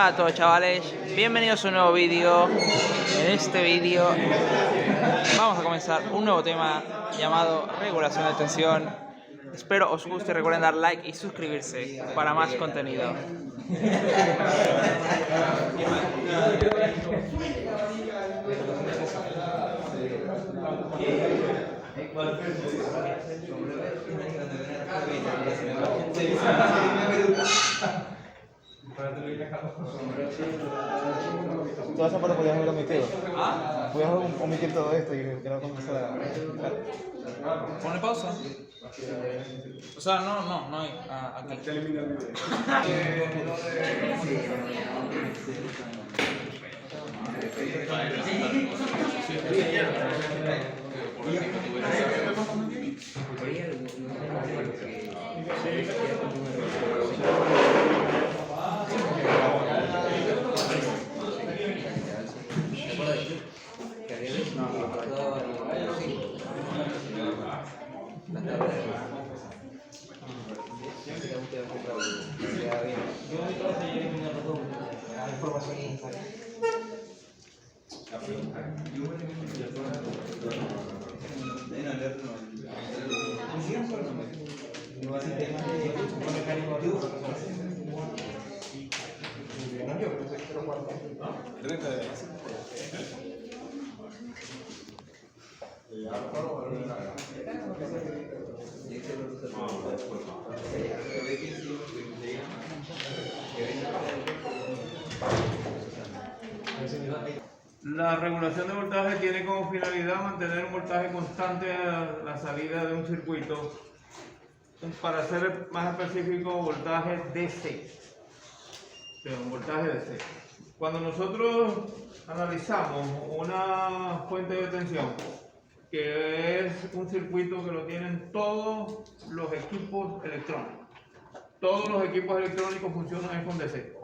Hola a todos chavales, bienvenidos a un nuevo vídeo. En este vídeo vamos a comenzar un nuevo tema llamado regulación de tensión. Espero os guste, recuerden dar like y suscribirse para más contenido. Toda esa parte podías haber omitido. Podías omitir todo esto y no comenzar a... Pone pausa. O sea, no hay. Aquí. La regulación de voltaje tiene como finalidad mantener un voltaje constante a la salida de un circuito. Para ser más específico, voltaje DC. O sea, un voltaje DC. Cuando nosotros analizamos una fuente de tensión, que es un circuito que lo tienen todos los equipos electrónicos. Todos los equipos electrónicos funcionan con DC.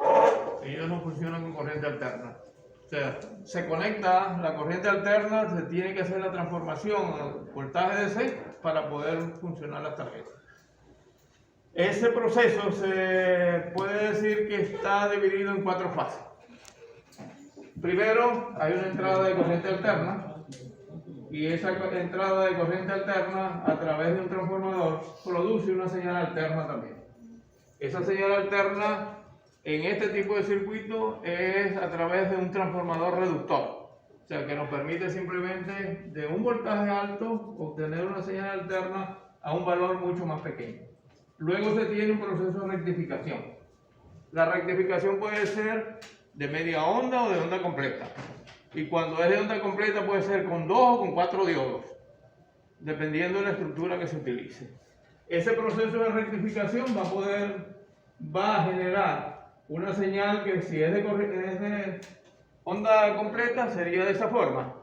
Ellos no funcionan con corriente alterna. O sea, se conecta la corriente alterna, se tiene que hacer la transformación al voltaje DC para poder funcionar las tarjetas. Ese proceso se puede decir que está dividido en 4 fases. Primero, hay una entrada de corriente alterna y esa entrada de corriente alterna a través de un transformador produce una señal alterna también. Esa señal alterna en este tipo de circuito es a través de un transformador reductor, o sea que nos permite simplemente de un voltaje alto obtener una señal alterna a un valor mucho más pequeño. Luego se tiene un proceso de rectificación. La rectificación puede ser de media onda o de onda completa. Y cuando es de onda completa puede ser con 2 o con 4 diodos, dependiendo de la estructura que se utilice. Ese proceso de rectificación va a generar una señal que si es de onda completa sería de esa forma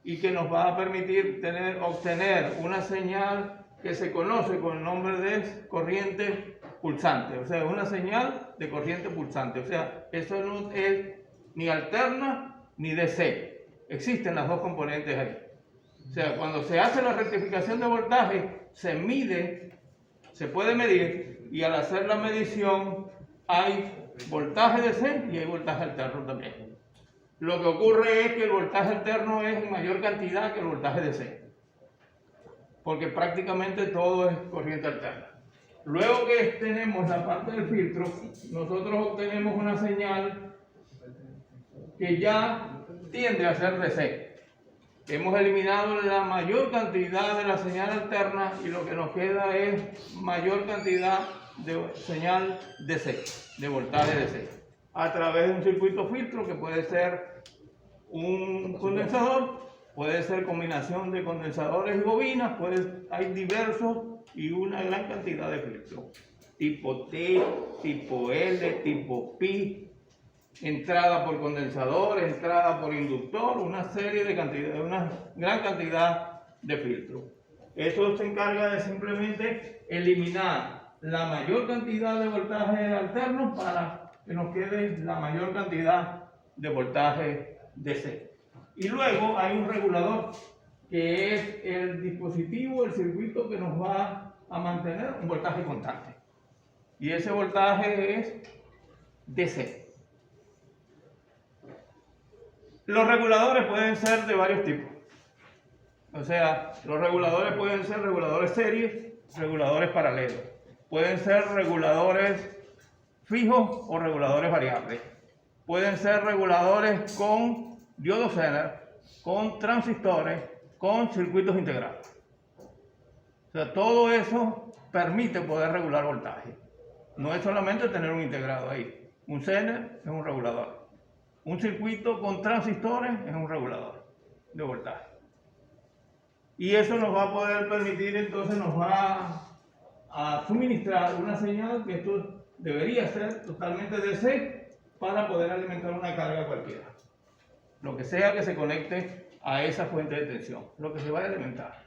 y que nos va a permitir obtener una señal que se conoce con el nombre de corriente pulsante, o sea, una señal de corriente pulsante, o sea, eso no es ni alterna ni DC, existen las dos componentes ahí. O sea, cuando se hace la rectificación de voltaje, se puede medir y al hacer la medición hay voltaje DC y hay voltaje alterno también. Lo que ocurre es que el voltaje alterno es en mayor cantidad que el voltaje DC, porque prácticamente todo es corriente alterna. Luego que tenemos la parte del filtro, nosotros obtenemos una señal que ya tiende a ser DC. Hemos eliminado la mayor cantidad de la señal alterna y lo que nos queda es mayor cantidad de señal DC, de voltaje DC, a través de un circuito filtro que puede ser un condensador, puede ser combinación de condensadores y bobinas, hay diversos y una gran cantidad de filtros, tipo T, tipo L, tipo Pi, entrada por condensador, entrada por inductor, una gran cantidad de filtros. Eso se encarga de simplemente eliminar la mayor cantidad de voltaje alterno para que nos quede la mayor cantidad de voltaje DC. Y luego hay un regulador que es el dispositivo, el circuito que nos va a mantener un voltaje constante. Y ese voltaje es DC. Los reguladores pueden ser de varios tipos. O sea, los reguladores pueden ser reguladores series, reguladores paralelos. Pueden ser reguladores fijos o reguladores variables. Pueden ser reguladores con diodo Zener, con transistores, con circuitos integrados. O sea, todo eso permite poder regular voltaje. No es solamente tener un integrado ahí. Un Zener es un regulador. Un circuito con transistores es un regulador de voltaje. Y eso nos va a poder permitir, entonces nos va a suministrar una señal que esto debería ser totalmente DC para poder alimentar una carga cualquiera. Lo que sea que se conecte a esa fuente de tensión, lo que se vaya a alimentar.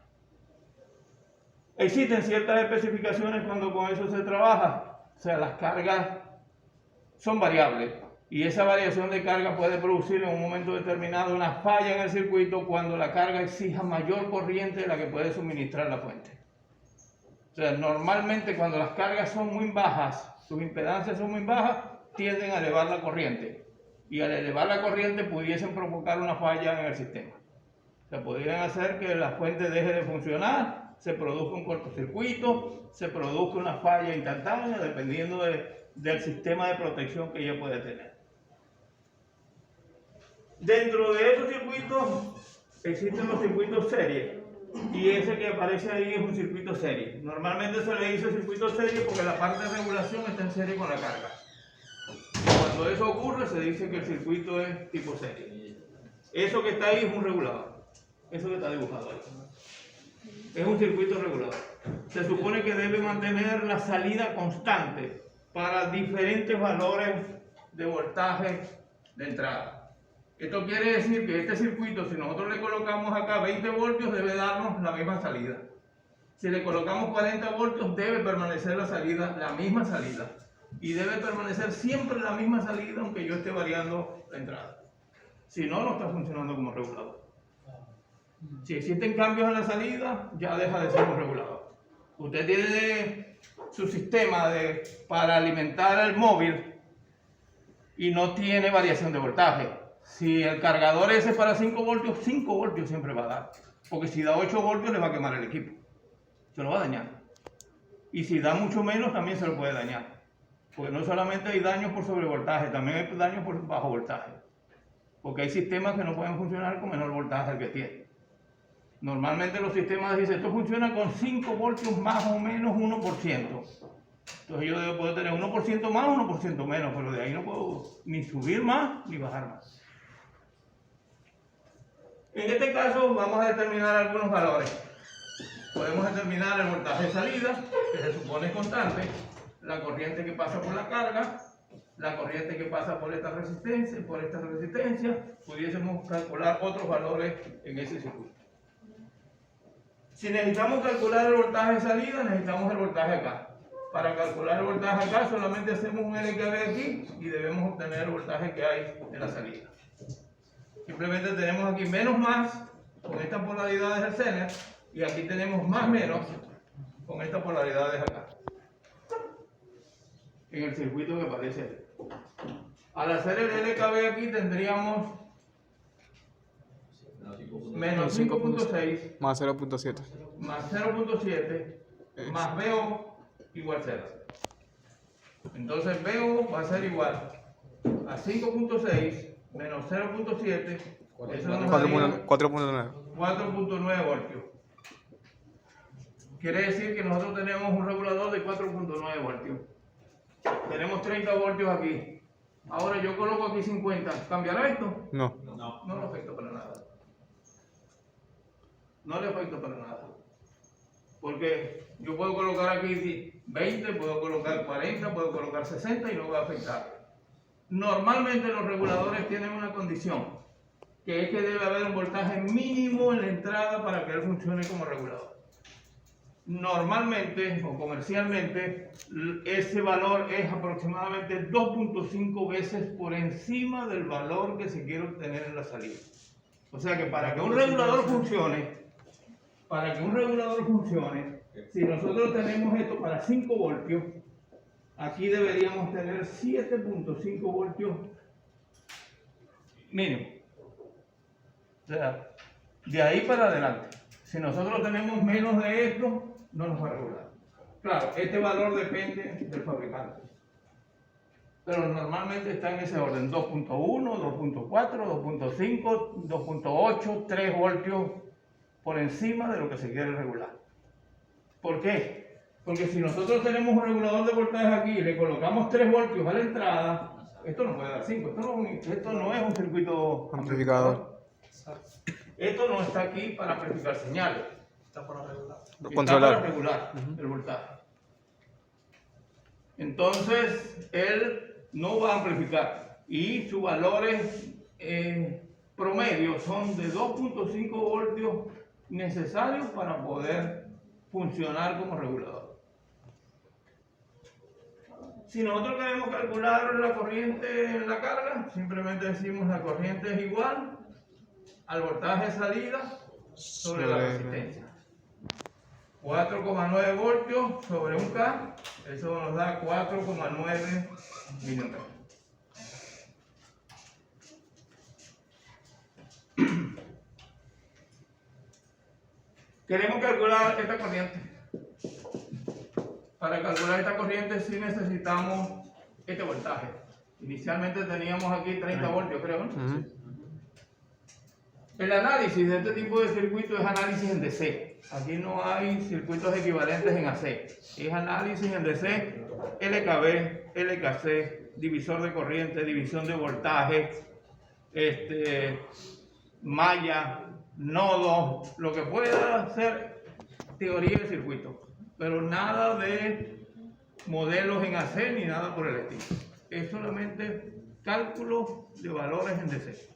Existen ciertas especificaciones cuando con eso se trabaja. O sea, las cargas son variables. Y esa variación de carga puede producir en un momento determinado una falla en el circuito cuando la carga exija mayor corriente de la que puede suministrar la fuente. O sea, normalmente cuando las cargas son muy bajas, sus impedancias son muy bajas, tienden a elevar la corriente. Y al elevar la corriente pudiesen provocar una falla en el sistema. O sea, podrían hacer que la fuente deje de funcionar, se produzca un cortocircuito, se produzca una falla instantánea, dependiendo del sistema de protección que ella puede tener. Dentro de esos circuitos existen los circuitos serie, y ese que aparece ahí es un circuito serie. Normalmente se le dice circuito serie porque la parte de regulación está en serie con la carga. Cuando eso ocurre se dice que el circuito es tipo serie. Eso que está ahí es un regulador. Eso que está dibujado ahí es un circuito regulador. Se supone que debe mantener la salida constante para diferentes valores de voltaje de entrada. Esto quiere decir que este circuito, si nosotros le colocamos acá 20 voltios, debe darnos la misma salida. Si le colocamos 40 voltios, debe permanecer la misma salida. Y debe permanecer siempre la misma salida, aunque yo esté variando la entrada. Si no, no está funcionando como regulador. Si existen cambios en la salida, ya deja de ser un regulador. Usted tiene su sistema para alimentar el móvil y no tiene variación de voltaje. Si el cargador ese es para 5 voltios siempre va a dar. Porque si da 8 voltios le va a quemar el equipo. Se lo va a dañar. Y si da mucho menos también se lo puede dañar. Porque no solamente hay daños por sobrevoltaje, también hay daños por bajo voltaje. Porque hay sistemas que no pueden funcionar con menor voltaje del que tiene. Normalmente los sistemas dicen, esto funciona con 5 voltios más o menos 1%. Entonces yo debo poder tener 1% más o 1% menos, pero de ahí no puedo ni subir más ni bajar más. En este caso vamos a determinar algunos valores. Podemos determinar el voltaje de salida, que se supone constante, la corriente que pasa por la carga, la corriente que pasa por esta resistencia, pudiésemos calcular otros valores en ese circuito. Si necesitamos calcular el voltaje de salida, necesitamos el voltaje acá. Para calcular el voltaje acá solamente hacemos un LKV aquí y debemos obtener el voltaje que hay en la salida. Simplemente tenemos aquí menos más con estas polaridades del Zener y aquí tenemos más menos con estas polaridades acá. En el circuito que aparece ahí. Al hacer el LKV aquí tendríamos menos 5.6 más 0.7 más 0.7 más BO igual 0. Entonces BO va a ser igual a 5.6 menos 0.7, eso nos daría 4.9 voltios. Quiere decir que nosotros tenemos un regulador de 4.9 voltios. Tenemos 30 voltios aquí. Ahora yo coloco aquí 50. ¿Cambiará esto? No. No le afecta para nada. No le afecta para nada. Porque yo puedo colocar aquí 20, puedo colocar 40, puedo colocar 60 y no va a afectar. Normalmente los reguladores tienen una condición, que es que debe haber un voltaje mínimo en la entrada para que él funcione como regulador. Normalmente o comercialmente ese valor es aproximadamente 2.5 veces por encima del valor que se quiere obtener en la salida. O sea que para que un regulador funcione, si nosotros tenemos esto para 5 voltios, aquí deberíamos tener 7.5 voltios mínimo. O sea, de ahí para adelante. Si nosotros tenemos menos de esto, no nos va a regular. Claro, este valor depende del fabricante. Pero normalmente está en ese orden: 2.1, 2.4, 2.5, 2.8, 3 voltios por encima de lo que se quiere regular. ¿Por qué? Porque si nosotros tenemos un regulador de voltaje aquí y le colocamos 3 voltios a la entrada, esto no puede dar 5. Esto no es un circuito amplificador. Esto no está aquí para amplificar señales. Está para regular el voltaje. Entonces, él no va a amplificar y sus valores promedio son de 2.5 voltios necesarios para poder funcionar como regulador. Si nosotros queremos calcular la corriente en la carga, simplemente decimos la corriente es igual al voltaje de salida sobre la resistencia. 4,9 voltios sobre un K, eso nos da 4,9 miliamperes. Queremos calcular esta corriente. Para calcular esta corriente sí necesitamos este voltaje. Inicialmente teníamos aquí 30 voltios, creo, ¿no? El análisis de este tipo de circuito es análisis en DC. Aquí no hay circuitos equivalentes en AC. Es análisis en DC, LKB, LKC, divisor de corriente, división de voltaje, malla, nodos, lo que pueda ser teoría de circuito. Pero nada de modelos en AC ni nada por el estilo. Es solamente cálculo de valores en DC.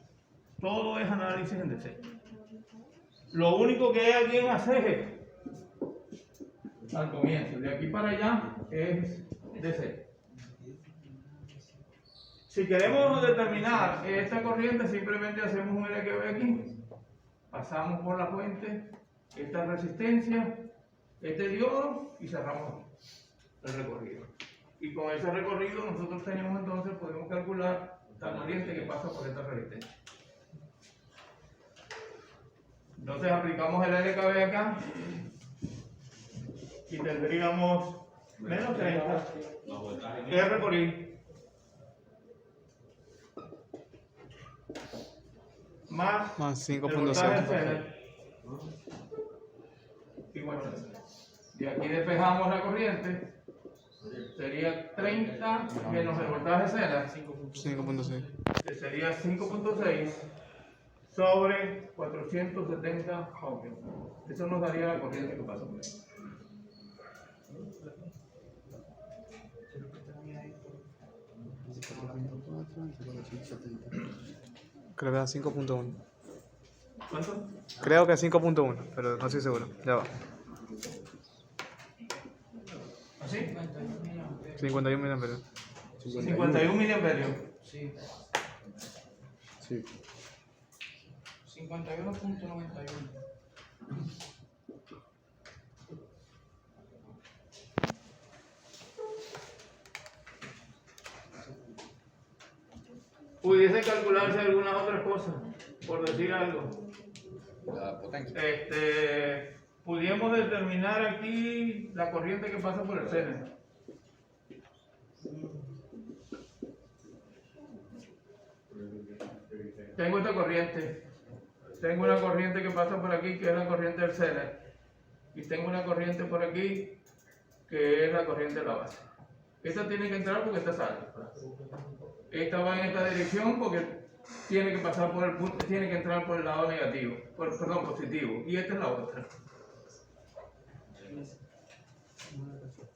Todo es análisis en DC. Lo único que hay aquí en AC es al comienzo. De aquí para allá es DC. Si queremos determinar esta corriente, simplemente hacemos un LQB aquí. Pasamos por la fuente, esta resistencia, este diodo y cerramos el recorrido. Y con ese recorrido nosotros tenemos entonces, podemos calcular la corriente que pasa por esta resistencia. Entonces aplicamos el LKB acá y tendríamos menos 30 R por I más 5.6 igual a 0. Y aquí despejamos la corriente, sería 30 menos el voltaje CELA, 5.6. que sería 5.6 sobre 470 ohmios. Eso nos daría la corriente que pasa por ahí. Creo que es 5.1. ¿Cuánto? Creo que es 5.1, pero no estoy seguro. Ya va. ¿Así? 51 miliamperios. 51 miliamperios. Sí, Sí. 51.91. Pudiese calcularse algunas otras cosas, por decir algo. La potencia. Pudiéramos determinar aquí la corriente que pasa por el seno. Tengo esta corriente. Tengo una corriente que pasa por aquí, que es la corriente del seno. Y tengo una corriente por aquí, que es la corriente de la base. Esta tiene que entrar porque esta sale. Esta va en esta dirección porque tiene que pasar por el punto, tiene que entrar por el lado negativo, perdón, positivo. Y esta es la otra.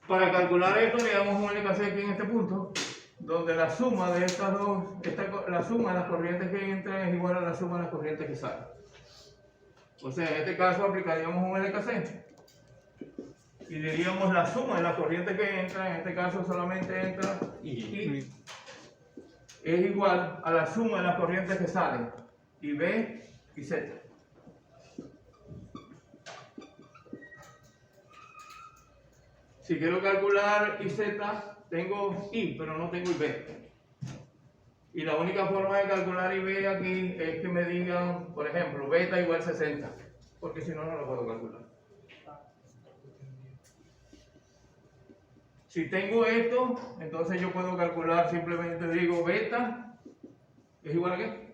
Para calcular esto le damos un LKC aquí en este punto, donde la suma de estas dos, la suma de las corrientes que entran es igual a la suma de las corrientes que salen. O sea, en este caso aplicaríamos un LKC y diríamos la suma de las corrientes que entran, en este caso solamente entra y es igual a la suma de las corrientes que salen, y B y Z. Si quiero calcular IZ, tengo I, pero no tengo IB. Y la única forma de calcular IB aquí es que me digan, por ejemplo, beta igual 60, porque si no, no lo puedo calcular. Si tengo esto, entonces yo puedo calcular, simplemente digo beta es igual a qué?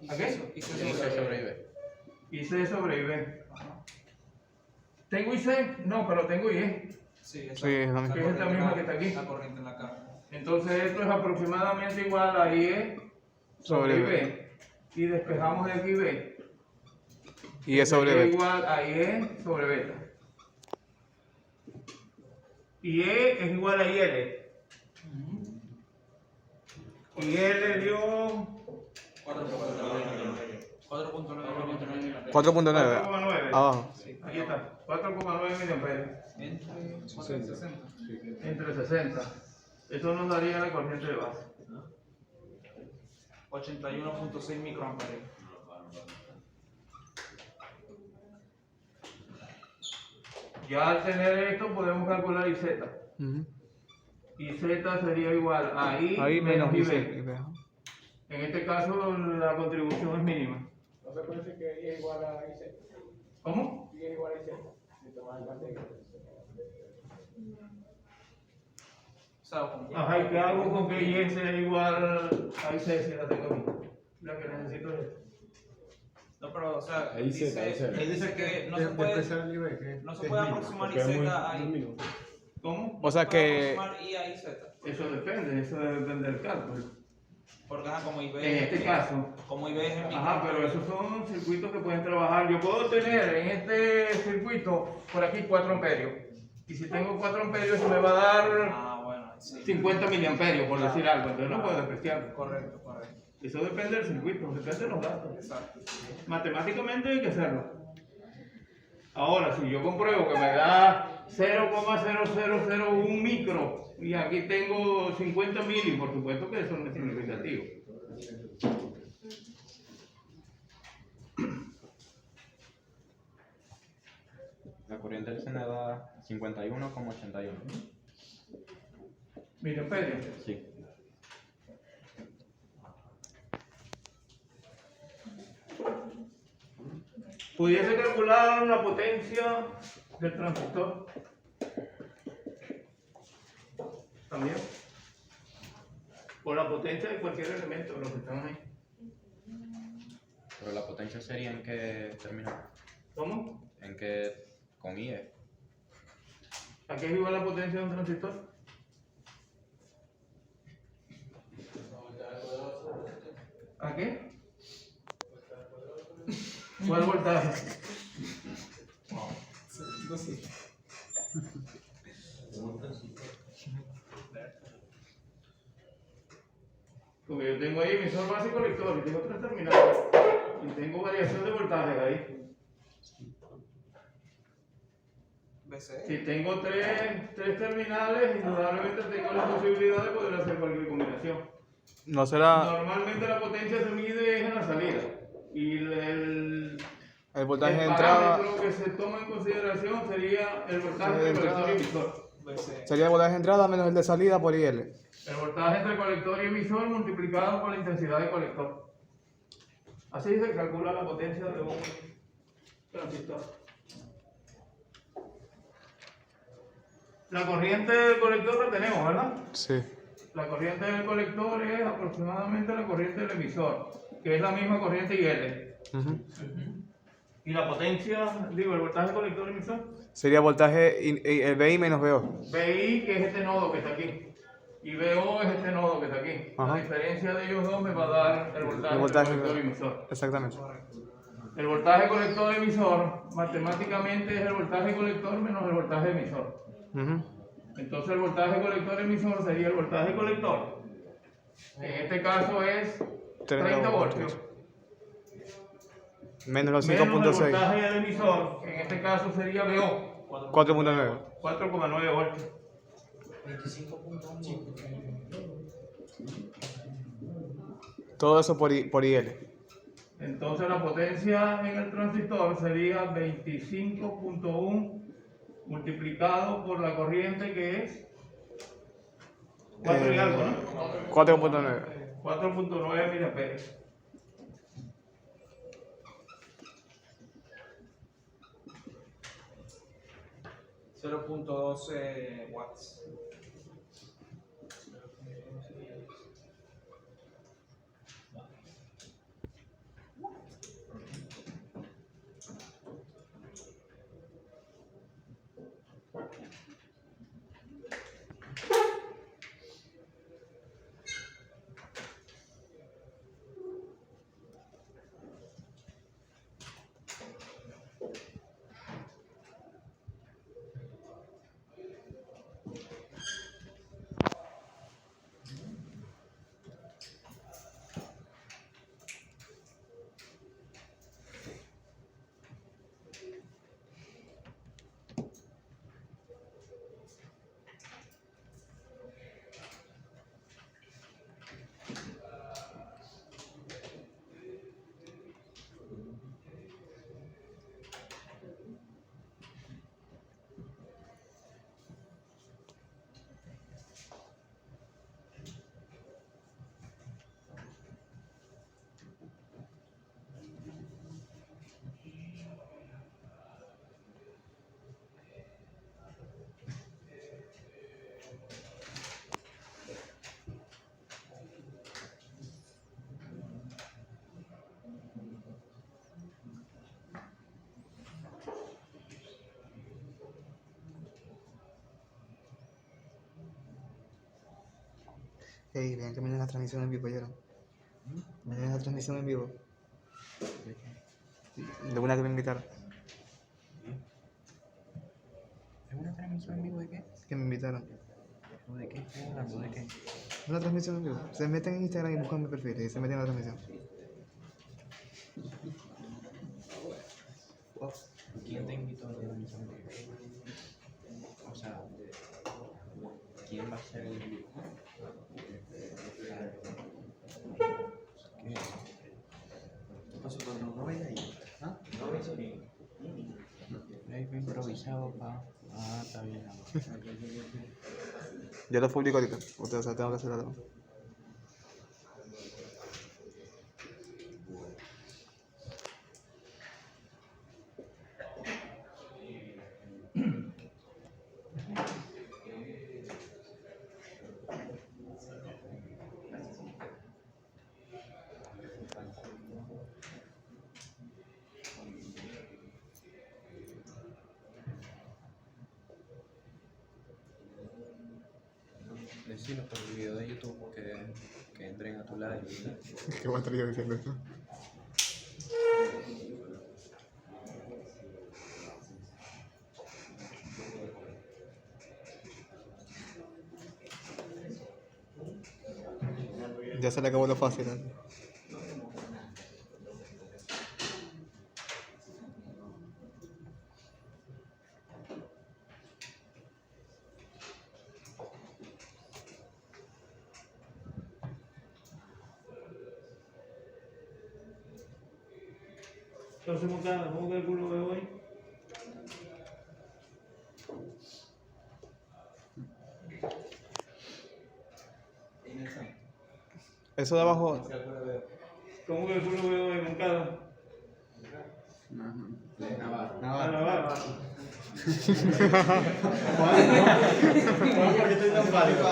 ¿A qué? Y se sobrevive. IC sobre IB. ¿Tengo IC? No, pero tengo IE. Sí, Sí, es la misma. Que es esta misma que está aquí. La corriente en la cara. Entonces esto es aproximadamente igual a IE sobre IB. Y despejamos de aquí B. Y es sobre Es beta. igual a IE sobre beta. IE es igual a IL. IL dio 4.9. 4.9. 4,9. Abajo. Aquí está, 4,9 miliamperios. Entre 60. Entre 60. Eso nos daría la corriente de base. 81.6 microamperios. Ya al tener esto podemos calcular IZ. Ujú. IZ sería igual a I Ahí menos IB. IC. En este caso la contribución es mínima. No se puede decir que I es igual a IC. ¿Cómo? I es igual a IC. Si tomas el parte O sea, como ya- Ajá, ¿y qué hago con que Y sea igual a IC si la tengo aquí? La que necesito es esta. No, pero, o sea, Ahí dice, Z, ahí Z. él dice que no De- se de puede, expresar el IB, que no se es puede mínimo, aproximar porque es muy- IZ muy ahí. mínimo. ¿Cómo? O sea No se puede que. aproximar I a IZ. Eso depende del cálculo. Porque como IB. En este caso. Como IB es el mismo. Ajá, pero esos son circuitos que pueden trabajar. Yo puedo tener en este circuito por aquí 4 amperios. Y si tengo 4 amperios, eso me va a dar Ah, bueno, sí. 50 miliamperios, por decir algo. Entonces no puedo despreciar. Correcto, correcto. Eso depende del circuito, depende de los datos. Exacto. Matemáticamente hay que hacerlo. Ahora, si yo compruebo que me da 0,0001 micro y aquí tengo 50 mili, por supuesto que eso no es significativo. La corriente del SENA da 51,81. Miliamperios. Sí. Pudiese calcular la potencia del transistor. También. O la potencia de cualquier elemento de los que están ahí. Pero la potencia sería en qué terminal. ¿Cómo? En qué con IE. ¿A qué es igual la potencia de un transistor? ¿A qué? ¿Cuál voltaje? Porque yo tengo ahí emisor básico lector y tengo 3 terminales y tengo variación de voltaje ahí. BC. Si tengo tres terminales, indudablemente tengo la posibilidad de poder hacer cualquier combinación. No será. Normalmente la potencia se mide en la salida y El voltaje de el entrada. parámetro que se toma en consideración sería el voltaje entre colector y emisor. BC. Sería el voltaje de entrada menos el de salida por IL. El voltaje entre colector y emisor multiplicado por la intensidad del colector. Así se calcula la potencia de un transistor. La corriente del colector la tenemos, ¿verdad? Sí. La corriente del colector es aproximadamente la corriente del emisor, que es la misma corriente IL. Ujú. Y la potencia, digo, el voltaje colector emisor, Sería voltaje el BI menos BO. BI, que es este nodo que está aquí, y BO es este nodo que está aquí. Ajá. La diferencia de ellos dos me va a dar el voltaje, El voltaje colector emisor. Exactamente. El voltaje colector emisor, matemáticamente es el voltaje colector menos el voltaje emisor. Ujú. Entonces el voltaje colector emisor sería el voltaje colector. En este caso es 30 voltios. Menos los Menos el 5.6. voltaje del emisor, en este caso sería BO, 4.9. 4,9 voltios. Todo eso por IL. Entonces la potencia en el transistor sería 25.1 multiplicado por la corriente que es 4 y algo, ¿no? 4.9. 4.9 miliamperes. $0.12 watts. Hey, vean que me la transmisión en vivo, ¿oyeron? Me la transmisión en vivo. De una que me invitaron. ¿Es una transmisión en vivo de qué? Que me invitaron. ¿De qué? ¿Estás hablando de qué? Una transmisión en vivo. Se meten en Instagram y buscan mi perfil y se meten en la transmisión. ¿Quién te invitó a la transmisión en vivo? O sea, ¿quién va a ser el vivo? ¿Qué pasó cuando no veis ahí? ¿Ah? ¿No veis ahí? Ahí fue improvisado, pa. Ah, está bien. Yo lo publico ahorita. O sea, tengo que hacer algo. Decirlo por el video de YouTube que entren a tu live. ¿Qué voy a estar yo diciendo esto? Ya se le acabó lo fácil, ¿eh? Entonces, ¿cómo calculo de hoy? Eso de abajo. ¿Cómo calculo de hoy, Moncada? Navarra. ¿Por qué estoy tan pálido?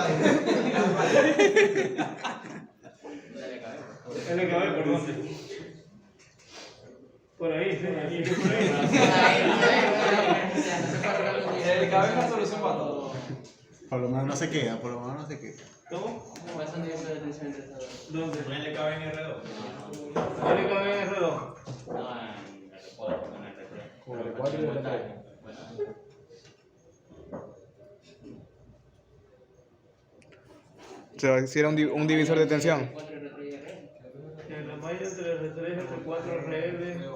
LKB, ¿por dónde? Por ahí, sí, aquí, por ahí. El cabello es la solución para todo. Por lo menos no se queda, por lo menos no se queda. ¿Cómo? ¿Dónde? ¿Dónde? ¿No le cabe en R2? LKB en R2. Con el 4 y el 3. Se hiciera un divisor de tensión. En la malla entre R3 y R4 RL.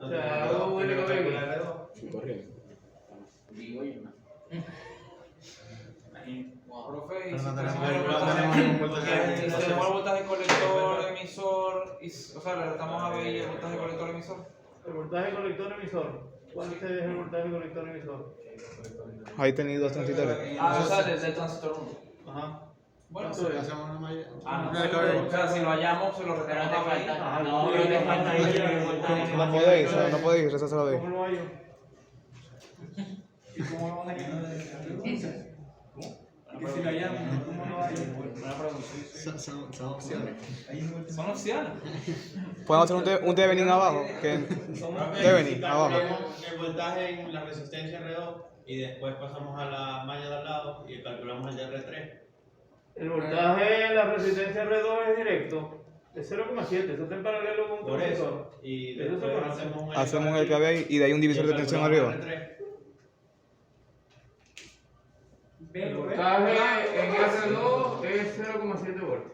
O sea, hago un LKB. Corriendo. Profe, y Pero si no tenemos el voltaje colector, emisor, o sea, le restamos a B y el voltaje colector, emisor. El voltaje colector emisor. ¿Cuál es el voltaje colector emisor? Ahí tenéis dos transitores. Ah, o sea, del transistor 1. Ajá. ¿Cuánto es? Hacemos una malla. Ah, no, o sea, si lo hallamos, se lo retiramos ahí. No, pero te falta ahí el voltaje. No podéis, no podéis, rezárselo ahí. ¿Cómo lo hallo? ¿Y cómo lo vas a hallar? Que si la llaman, ¿cómo lo hay? Son opciones. Son opciones. Podemos hacer un Devening abajo. Devening abajo. El voltaje en la resistencia R2 y después pasamos a la malla de al lado y calculamos el de R3. El voltaje en la resistencia R2 es directo. Es 0,7, eso está en paralelo con un Por eso. transistor. Y Eso se después conoce. Hacemos el KB ahí y de ahí un divisor de tensión arriba. El voltaje en R2 es 0,7 voltios.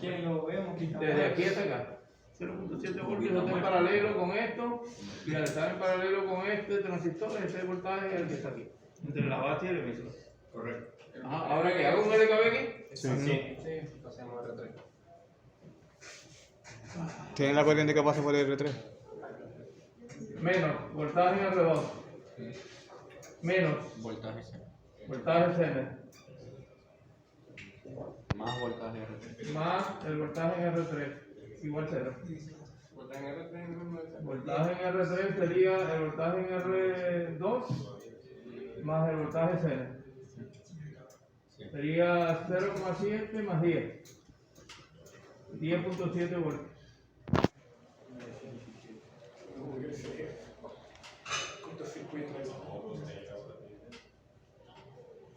¿Quién lo vemos? Desde aquí hasta acá. 0,7 voltios, eso está en paralelo con esto. Y al estar en paralelo con este transistor, ese voltaje es el que está aquí. Entre la base y el emisor. Correcto. Ajá, ahora que hago un LKB aquí. Sí. Hacemos R3. ¿Tienen la corriente que pasa por el R3? Menos voltaje en R2. Menos Voltaje cero. voltaje CN. Más voltaje R3. Más el voltaje en R3. Igual 0. Voltaje en R3 sería el voltaje en R2 más el voltaje CN. Sería 0,7 más 10. 10.7 voltios.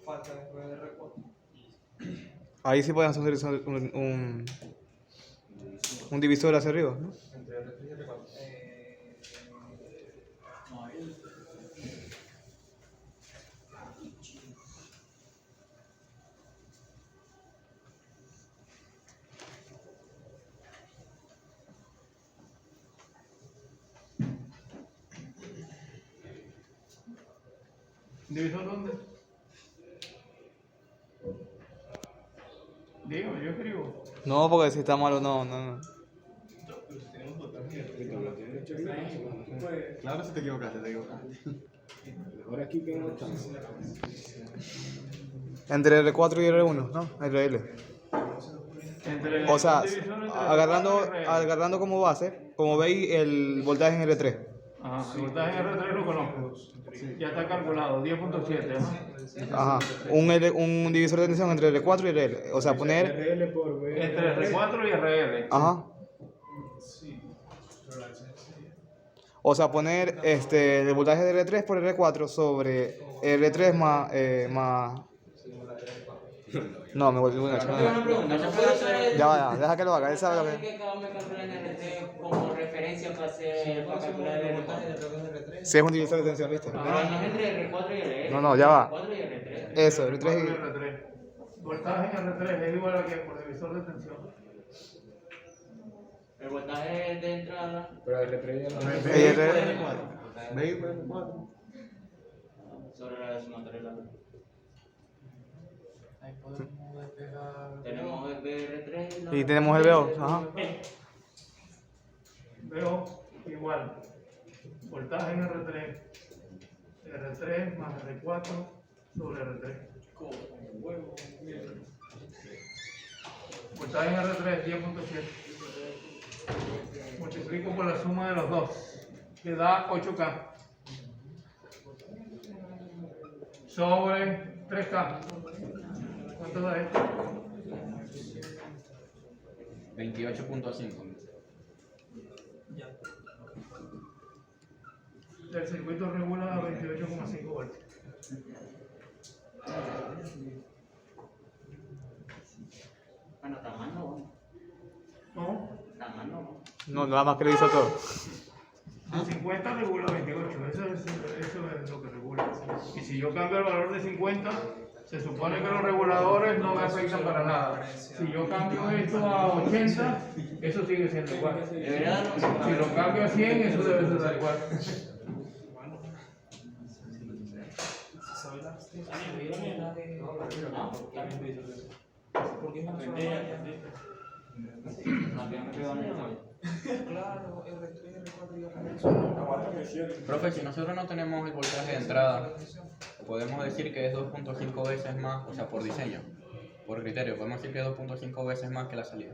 Falta después de R4. Ahí sí pueden hacer un divisor hacia arriba, ¿no? Entre R3 y R4. No hay. ¿Divisor dónde? Digo, yo escribo. No, porque si está malo, no. Claro, si te equivocaste, Ahora aquí que no estamos. Entre R4 y R1, ¿no? RL. Entre O sea, el divisor entre agarrando, R4 y R. agarrando como base, como veis, el voltaje en R3. Ajá, el voltaje en R3 lo conozco. Ya está calculado, 10.7. Ajá. Un divisor de tensión entre R4 y RL. O sea, poner. RL por B. Entre R4 y RL. Ajá. O sea, poner el voltaje de R3 por R4 sobre R3 más. No, me volví una Tengo una pregunta, ¿no puede ser Ya va, deja que lo haga, él sabe lo que. que acabamos de calcular en RT como referencia para calcular el voltaje? Si es un divisor de tensión, ¿viste? Pero no es entre R4 y RL. No, ya va. R4 y R3. Eso, R3 R4 y y. R3. Voltaje en R3 es igual a que por divisor de tensión. El voltaje de entrada Pero R3 ya no Y es. R- B por R4. sobre la sumatoria de la luz. Ahí podemos despegar. Tenemos el BR3 Y tenemos el BO, ajá. Veo igual. Voltaje en R3. R3 más R4 sobre R3. Voltaje en R3 10.7. Multiplico por la suma de los dos, que da 8K. Sobre 3K. ¿Cuánto da esto? 28.5. El circuito regula a 28,5 voltios. Bueno, está mal no. ¿No? Está mal no. No, nada más que le hizo todo. El 50 regula 28, eso es lo que regula. Y si yo cambio el valor de 50, se supone que los reguladores no me afectan para nada. Si yo cambio esto a 80, eso sigue siendo igual. Debería dar Si lo cambio a 100, eso debe ser igual. ¿Por qué no solo Claro, R3, R4 y R3. Profe, si nosotros no tenemos el voltaje de entrada, podemos decir que es 2.5 veces más, o sea, por diseño. Por criterio, podemos decir que 2.5 veces más que la salida.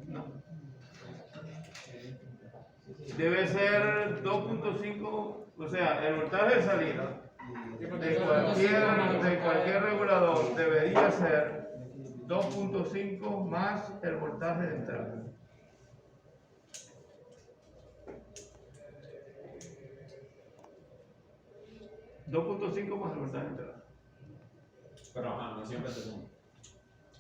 No. Debe ser 2.5, o sea, el voltaje de salida de cualquier regulador debería ser 2.5 más el voltaje de entrada. $2.5 más el voltaje de entrada. Pero ajá, no siempre se suma.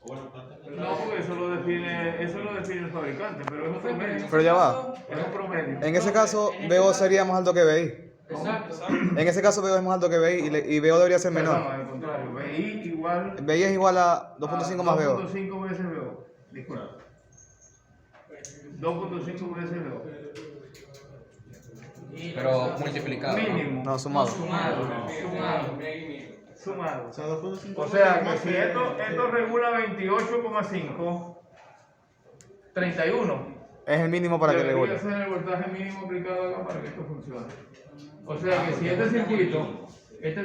O bueno, antes de- No, porque eso lo define el fabricante, pero es un promedio. Pero ya va. Es un promedio. En ese caso, BO sería más alto que BI. Exacto. En ese caso, BO es más alto que BI y BO debería ser No, menor. al contrario, BI igual BI es igual a 2.5 más BO. 2.5 veces BO. Disculpa. 2.5 veces BO. Pero multiplicado. ¿no? Mínimo. No, sumado. Sumado. O sea, 2.5. O sea, que si esto regula 28,5, 31. Es el mínimo para que debería regule. ser el voltaje mínimo aplicado acá para que esto funcione. O sea que si este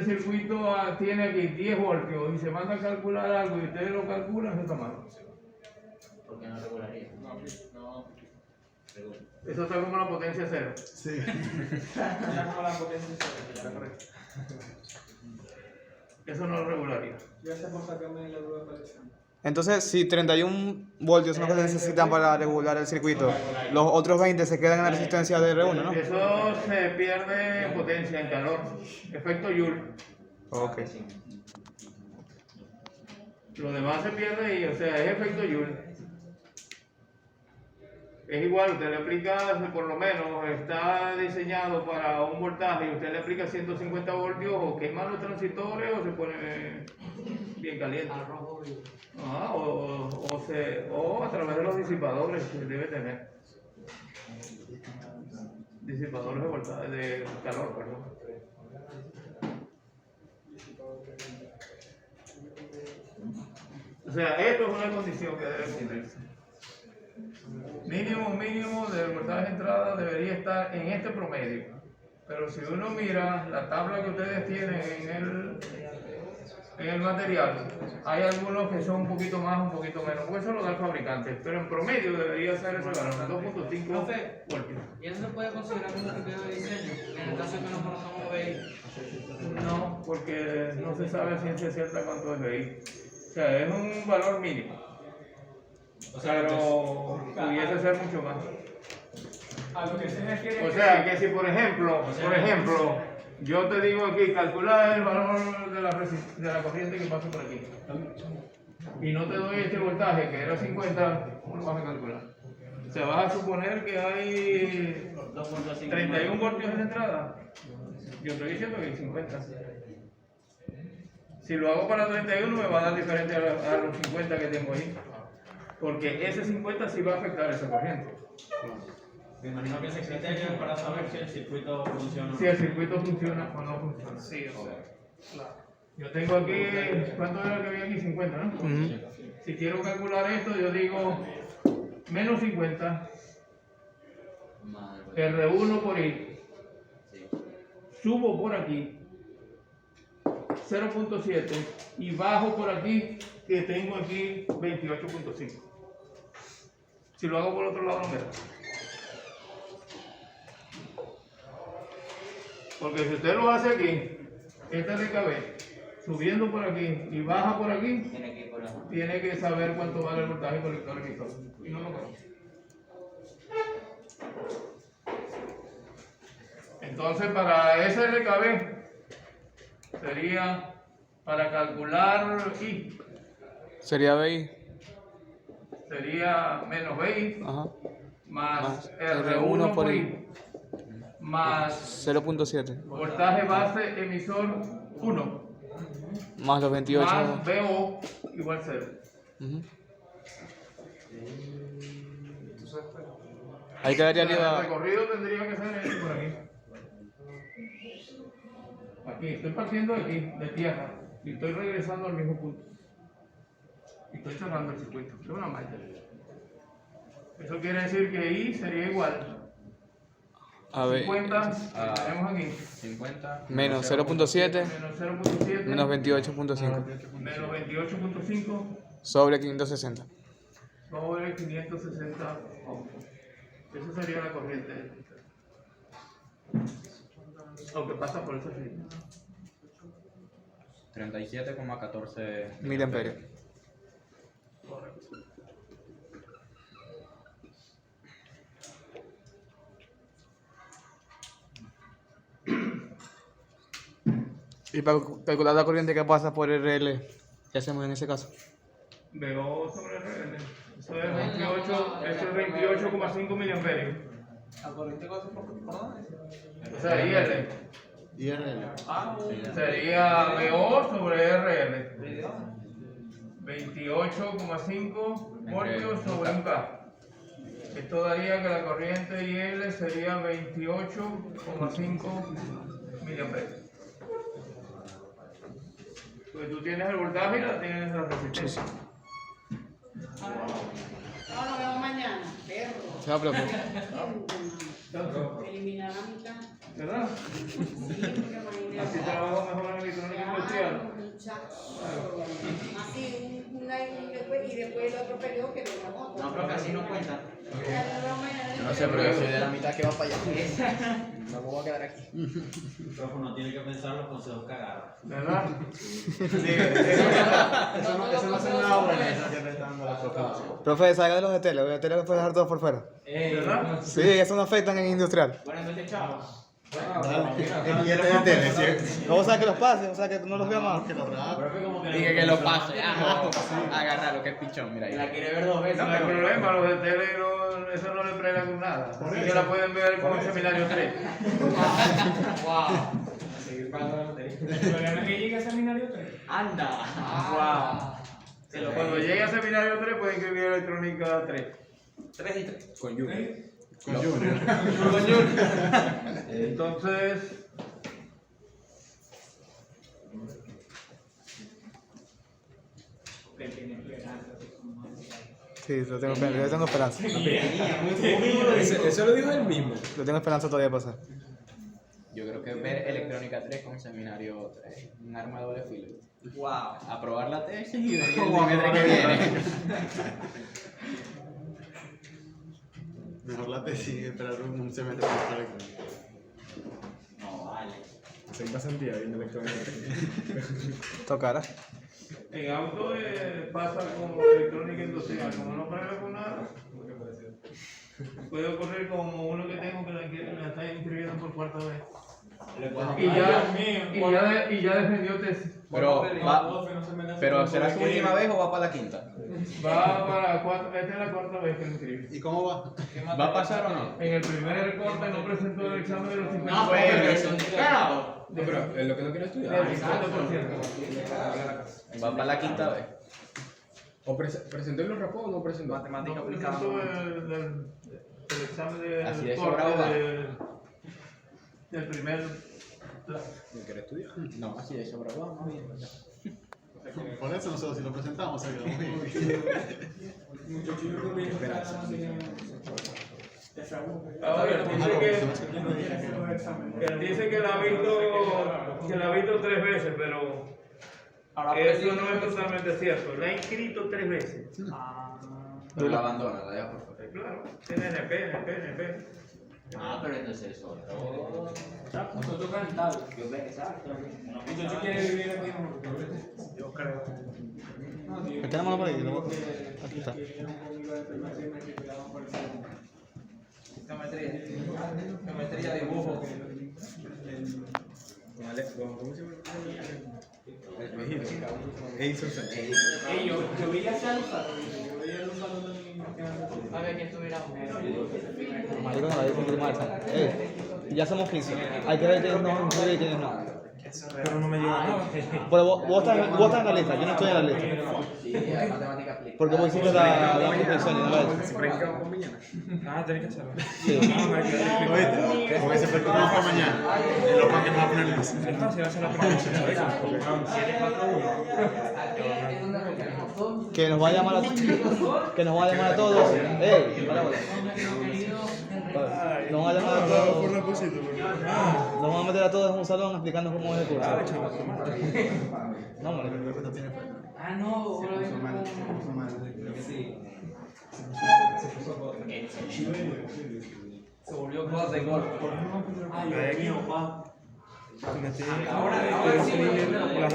circuito tiene aquí 10 voltios y se manda a calcular algo y ustedes lo calculan, eso está mal. Porque no regularía. Eso está como la potencia cero. Sí. Eso no lo regularía. Entonces, si 31 voltios son los que se necesitan para regular el circuito, los otros 20 se quedan en la resistencia de R1, ¿no? Eso se pierde en potencia, en calor. Efecto Joule. Ok. Lo demás se pierde y, o sea, es efecto Joule. Es igual, usted le aplica, por lo menos, está diseñado para un voltaje y usted le aplica 150 voltios o quema los transistores o se pone bien caliente. Ah, o a través de los disipadores que debe tener. Disipadores de voltaje, de calor, perdón. O sea, esto es una condición que debe cumplirse. Mínimo del voltaje de entrada debería estar en este promedio. Pero si uno mira la tabla que ustedes tienen en el material, hay algunos que son un poquito más, un poquito menos, porque eso lo da el fabricante. Pero en promedio debería ser ese valor, 2.5 voltios. ¿Y eso se puede considerar como criterio de diseño? En el caso de que no conozcamos BI. No, porque no se sabe a ciencia cierta cuánto es BI. O sea, es un valor mínimo. Pero pudiese ser mucho más. O sea, que si por ejemplo, yo te digo aquí, calcula el valor de la corriente que pasa por aquí. Y no te doy este voltaje, que era 50, ¿cómo lo vas a calcular? O sea, vas a suponer que hay 31 voltios en entrada. Yo estoy diciendo que hay 50. Si lo hago para 31 me va a dar diferente a los 50 que tengo ahí. Porque ese 50 sí va a afectar esa corriente. Me imagino que ese criterio es para saber si el circuito funciona. Si el circuito funciona o no funciona. Sí, o sea, claro. Yo tengo aquí, ¿cuánto era que había aquí? 50, ¿no? Si quiero calcular esto, yo digo menos 50, R1 por I, subo por aquí, 0.7 y bajo por aquí, que tengo aquí 28.5. Si lo hago por otro lado no me da. Porque si usted lo hace aquí, este RKB, subiendo por aquí y baja por aquí, Tiene que ir por abajo. tiene que saber cuánto vale el voltaje colector emisor. Y no lo conoce. Entonces, para ese RKB, sería para calcular I, Sería BI. sería menos BI Ajá. más R1 R1 por por I. I más 0.7. voltaje base emisor 1 Más los 28. más BO igual 0. Ujú. Ahí quedaría El arriba. recorrido tendría que ser este por aquí. Aquí, estoy partiendo de aquí, de tierra, y estoy regresando al mismo punto. Y estoy cerrando el circuito, es una malla. Eso quiere decir que I sería igual A ver. 50, tenemos aquí. 50. Menos 0.7. Menos 0.7. Menos 28.5. Menos 28.5 Sobre 560. sobre 560 ohms. Esa sería la corriente. Aunque pasa por ese ritmo. 37,14 Miliamperios. Y para calcular la corriente que pasa por RL, ¿qué hacemos en ese caso? VO sobre RL. Eso es 28, eso es 28,5 miliamperios. ¿La corriente que hace por dónde? O sea, IR. IRL. Sería VO sobre RL. 28,5 voltios sobre un K. Esto daría que la corriente IL sería 28,5 miliamperios. Pues tú tienes el voltaje y la tienes la resistencia. No, nos vemos mañana, perro. Se va a preocupar. Eliminar la mitad. ¿Verdad? Sí, porque imagínate. Así trabajo mejor en electrónica industrial. Así, y después el otro periodo que venga otro. No, pero casi no cuenta. Yo no sé, pero yo soy de la mitad que va para allá. No me voy a quedar aquí. El micrófono tiene que pensar los consejos cagados. ¿Verdad? Eso no es nada bueno, eso que te está dando la propuesta. Profe, salga de los de tele. Los de tele los puedes dejar todos por fuera. ¿Verdad? Sí, eso no afectan en industrial. Buenas noches, chao. ¿Cómo sabes que los pases? O sea, que no los veas más. Dije que lo pase. Agárralo, que es pichón, mira ahí. La quiere ver dos veces. No hay problema, los de tele eso no le prega con nada. Así que la pueden ver con el seminario 3. Wow. ¿El problema es que llegue a seminario 3? Anda. Wow. Cuando llegue a seminario 3 pueden escribir electrónica 3. 3 y 3. Con Junior. Con Junior. Entonces, Sí, lo tengo, yo tengo esperanza. Eso lo dijo él mismo. Yo tengo esperanza todavía de pasar. Yo creo que ver electrónica 3 con seminario 3. Un arma de doble filo. Wow. Aprobar la tesis y ver el trimestre que viene. Mejor la tesis y esperar un semestre para estar aquí. No, vale. Se me sentía bien electrónica. Tocará. en auto pasa como electrónica industrial, como no prega con nada. Puede ocurrir como uno que tengo que la está inscribiendo por cuarta vez. Y ya defendió tesis. Pero ¿será su última vez o va para la quinta? Va para la cuarta, esta es la cuarta vez que lo inscribe. ¿Y cómo va? ¿Va a pasar o no? En el primer corte no presentó el examen de los 50%. No, pues, son descarados. Pero es lo que no quiero estudiar. Del 50%. ¿Va para la quinta vez? ¿O presentó el rapó o no presentó? Matemática No aplicada. presentó el examen Así de del sobrado va. corte del primer plazo. ¿No quiere estudiar? No, así de sobrado no bien. Por eso nosotros si lo presentamos, se quedamos bien. Esperanza. Ahora, él dice que la ha visto 3 veces, pero eso no es totalmente cierto. La ha inscrito 3 veces. Pero la abandona, la deja por fuera. Claro, tiene NP. Ah, pero entonces eso. Nosotros cantamos. Yo veo, exacto. Muchacho quiere vivir aquí. Yo creo. Tenemos por aquí, aquí está. Geometría, dibujo. ¿Cómo se llama? El viejito. Edison Sánchez. Yo vi ya sea Luzano. Yo veía Luzano también. A ver quién estuviera. Marico, no la dice que mal. Ya somos 15. Hay que ver quiénes nos inscriben y quiénes no. Pero no me llegó nada. Pero vos estás en la lista, yo no estoy en la lista. Sí, es matemática aplicada. Porque vos hiciste la inscripción y no la Si practicamos mañana. Ah, tenés que hacerlo. Sí. ¿Oíste? Porque se practicamos para mañana. Es lo más que nos va a poner luz. Es fácil hacer la primera. 741. ¿Qué que nos va a llamar a todos. ¡Ey! Para, para. Nos van a llamar a todos. Nos van a meter a todos en un salón explicando cómo es el curso. No, marico. Ah, no, se volvió cosa de gol.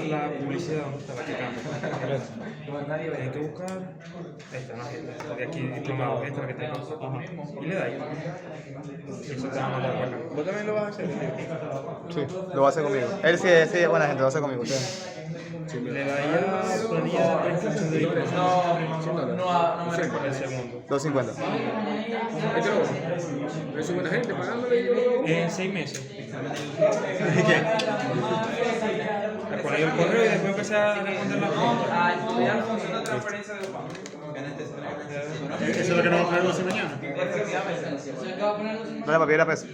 La publicidad donde está la que cambia. Hay que buscar esta, ¿no? De aquí, diplomado, esta la que tengo. Y le da ahí. Eso te va a mandar para acá. ¿Vos también lo vas a hacer? Sí, lo va a hacer conmigo. Él sí es buena gente, lo va a hacer conmigo. Ustedes. Le da ahí a planilla de prestación de diplomado. No me recuerdo. El segundo. 250. ¿Es buena gente pagándole? En 6 meses. A poner el correo y después empezar a responder las preguntas. Ya no funciona transferencia de pago. Eso es lo que nos va a poner mañana. Dale, papi, era peso.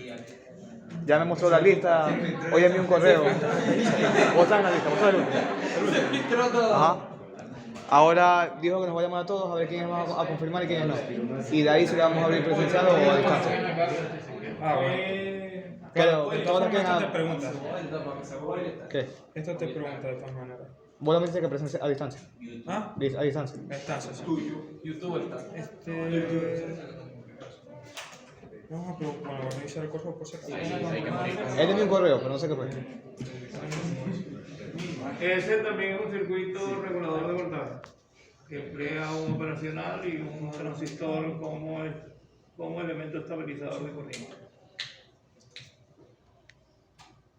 Ya me mostró la lista. Hoy envié un correo. ¿Vos estás en la lista? ¿Vos sos el último? Ajá. Ahora dijo que nos va a llamar a todos a ver quiénes vamos a confirmar y quiénes no. Y de ahí si le vamos a abrir presencial o a distancia. Ah, bueno. Creo que todos esto quieren te pregunta. ¿Qué? Esto te pregunta de todas maneras. Vos me dices que presencia a distancia. ¿Ah? A distancia. Estancia, sí. YouTube está. No, pero bueno, voy a revisar el correo por si acaso. Él envió un correo, pero no sé qué fue. Ese también es un circuito regulador de voltaje que emplea un operacional y un transistor como elemento estabilizador de corriente.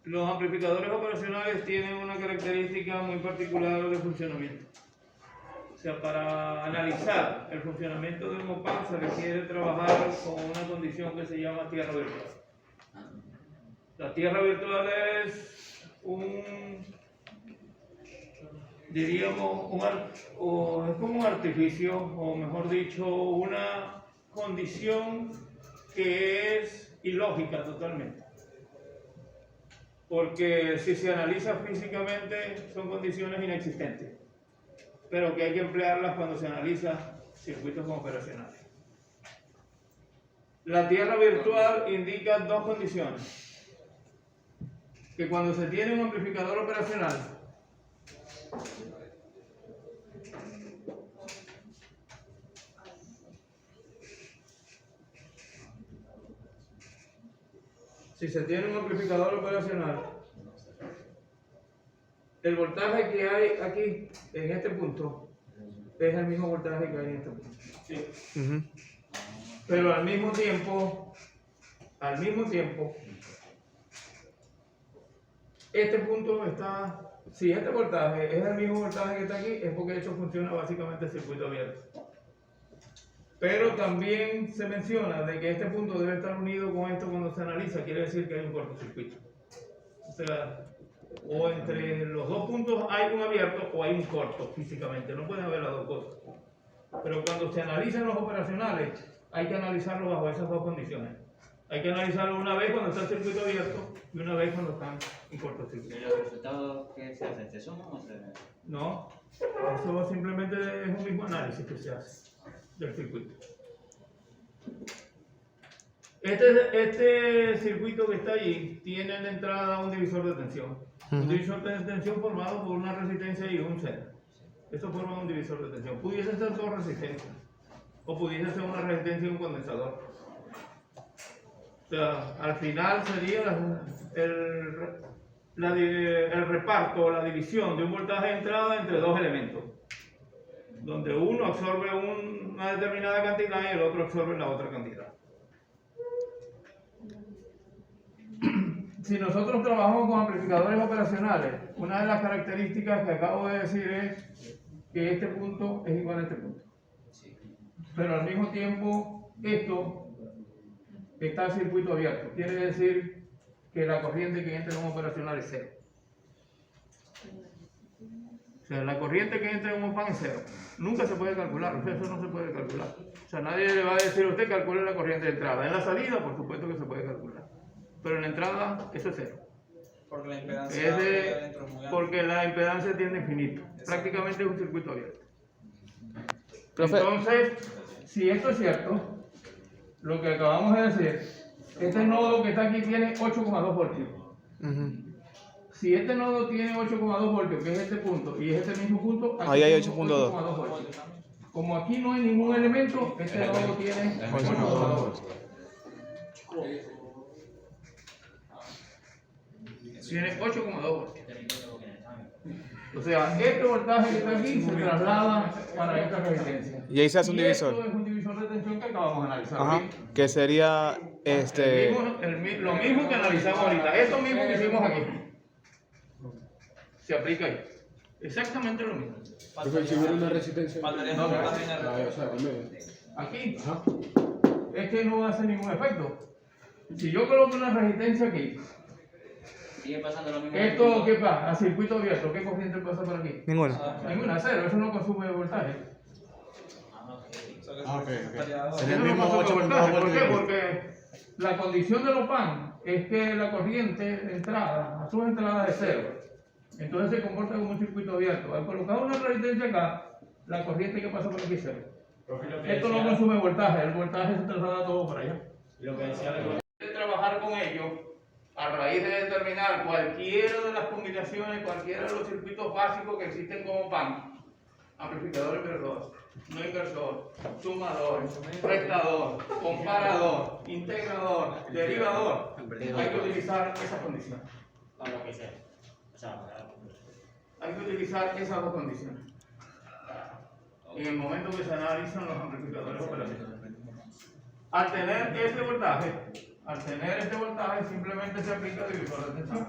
Los amplificadores operacionales tienen una característica muy particular de funcionamiento. O sea, para analizar el funcionamiento de un op-amp se requiere trabajar con una condición que se llama tierra virtual. La tierra virtual es es como un artificio, o mejor dicho, una condición que es ilógica totalmente. Porque si se analiza físicamente son condiciones inexistentes, pero que hay que emplearlas cuando se analiza circuitos operacionales. La tierra virtual indica dos condiciones. Que cuando se tiene un amplificador operacional, si se tiene un amplificador operacional, el voltaje que hay aquí, en este punto, es el mismo voltaje que hay en este punto. Sí. Pero al mismo tiempo, este punto está, si este voltaje es el mismo voltaje que está aquí, es porque esto funciona básicamente el circuito abierto. Pero también se menciona de que este punto debe estar unido con esto cuando se analiza, quiere decir que hay un cortocircuito. O sea, o entre los dos puntos hay un abierto o hay un corto físicamente, no pueden haber las dos cosas. Pero cuando se analizan los operacionales, hay que analizarlo bajo esas dos condiciones. Hay que analizarlo una vez cuando está el circuito abierto y una vez cuando están en cortocircuito. ¿Y los resultados que se hacen? ¿Se suman o se...? No, eso simplemente es un mismo análisis que se hace del circuito. Este circuito que está allí tiene en la entrada un divisor de tensión. Un divisor de tensión formado por una resistencia y un seno. Eso forma un divisor de tensión. Pudiese ser dos resistencias o pudiese ser una resistencia y un condensador. O sea, al final sería el reparto o la división de un voltaje de entrada entre dos elementos, donde uno absorbe una determinada cantidad y el otro absorbe la otra cantidad. Si nosotros trabajamos con amplificadores operacionales, una de las características que acabo de decir es que este punto es igual a este punto. Pero al mismo tiempo, esto está en circuito abierto. Quiere decir que la corriente que entra en un operacional es cero. O sea, la corriente que entra en un OP-AMP es cero. Nunca se puede calcular, o sea, eso no se puede calcular. O sea, nadie le va a decir a usted calcule la corriente de entrada. En la salida, por supuesto que se puede calcular. Pero en la entrada, eso es cero. Porque la impedancia Porque la impedancia tiende a infinito. Prácticamente es un circuito abierto. Profe. Entonces, si esto es cierto, lo que acabamos de decir, este nodo que está aquí tiene 8,2 voltios. Si este nodo tiene 8,2 voltios, que es este punto, y es este mismo punto, aquí Ahí hay tenemos 8,2 voltios. Como aquí no hay ningún elemento, este nodo tiene 8,2 voltios. Tiene 8,2 voltios. O sea, este voltaje que está aquí se traslada para esta resistencia. Y ahí se hace un divisor. Esto es un divisor de tensión que acabamos de analizar. Ajá. ¿Sí? Que sería Lo mismo que analizamos ahorita. Esto mismo que hicimos aquí. Se aplica ahí. Exactamente lo mismo. Faltaría dos voltajes en el Aquí. Es que no hace ningún efecto. Si yo coloco una resistencia aquí, Sigue pasando lo mismo. ¿esto qué pasa? A circuito abierto, ¿qué corriente pasa por aquí? Ninguna. Ninguna, cero. Eso no consume voltaje. Sería el Eso no mismo consume 8,2 voltaje. ¿Por qué? voltios. Porque la condición de los PAN es que la corriente de entrada, a sus entradas es cero. Entonces se comporta como un circuito abierto. Al colocar una resistencia acá, la corriente que pasa por aquí es cero. Esto no consume voltaje, el voltaje se traslada todo para allá. Lo que decía De trabajar con ellos a raíz de determinar cualquiera de las combinaciones, cualquiera de los circuitos básicos que existen como PAN, amplificador inversor, no inversor, sumador, restador, comparador, integrador, derivador, hay que utilizar esa condición. Para lo que sea. O sea, para... Hay que utilizar esas dos condiciones. En el momento que se analizan los amplificadores operativos. Al tener este voltaje, simplemente se aplica el divisor de tensión.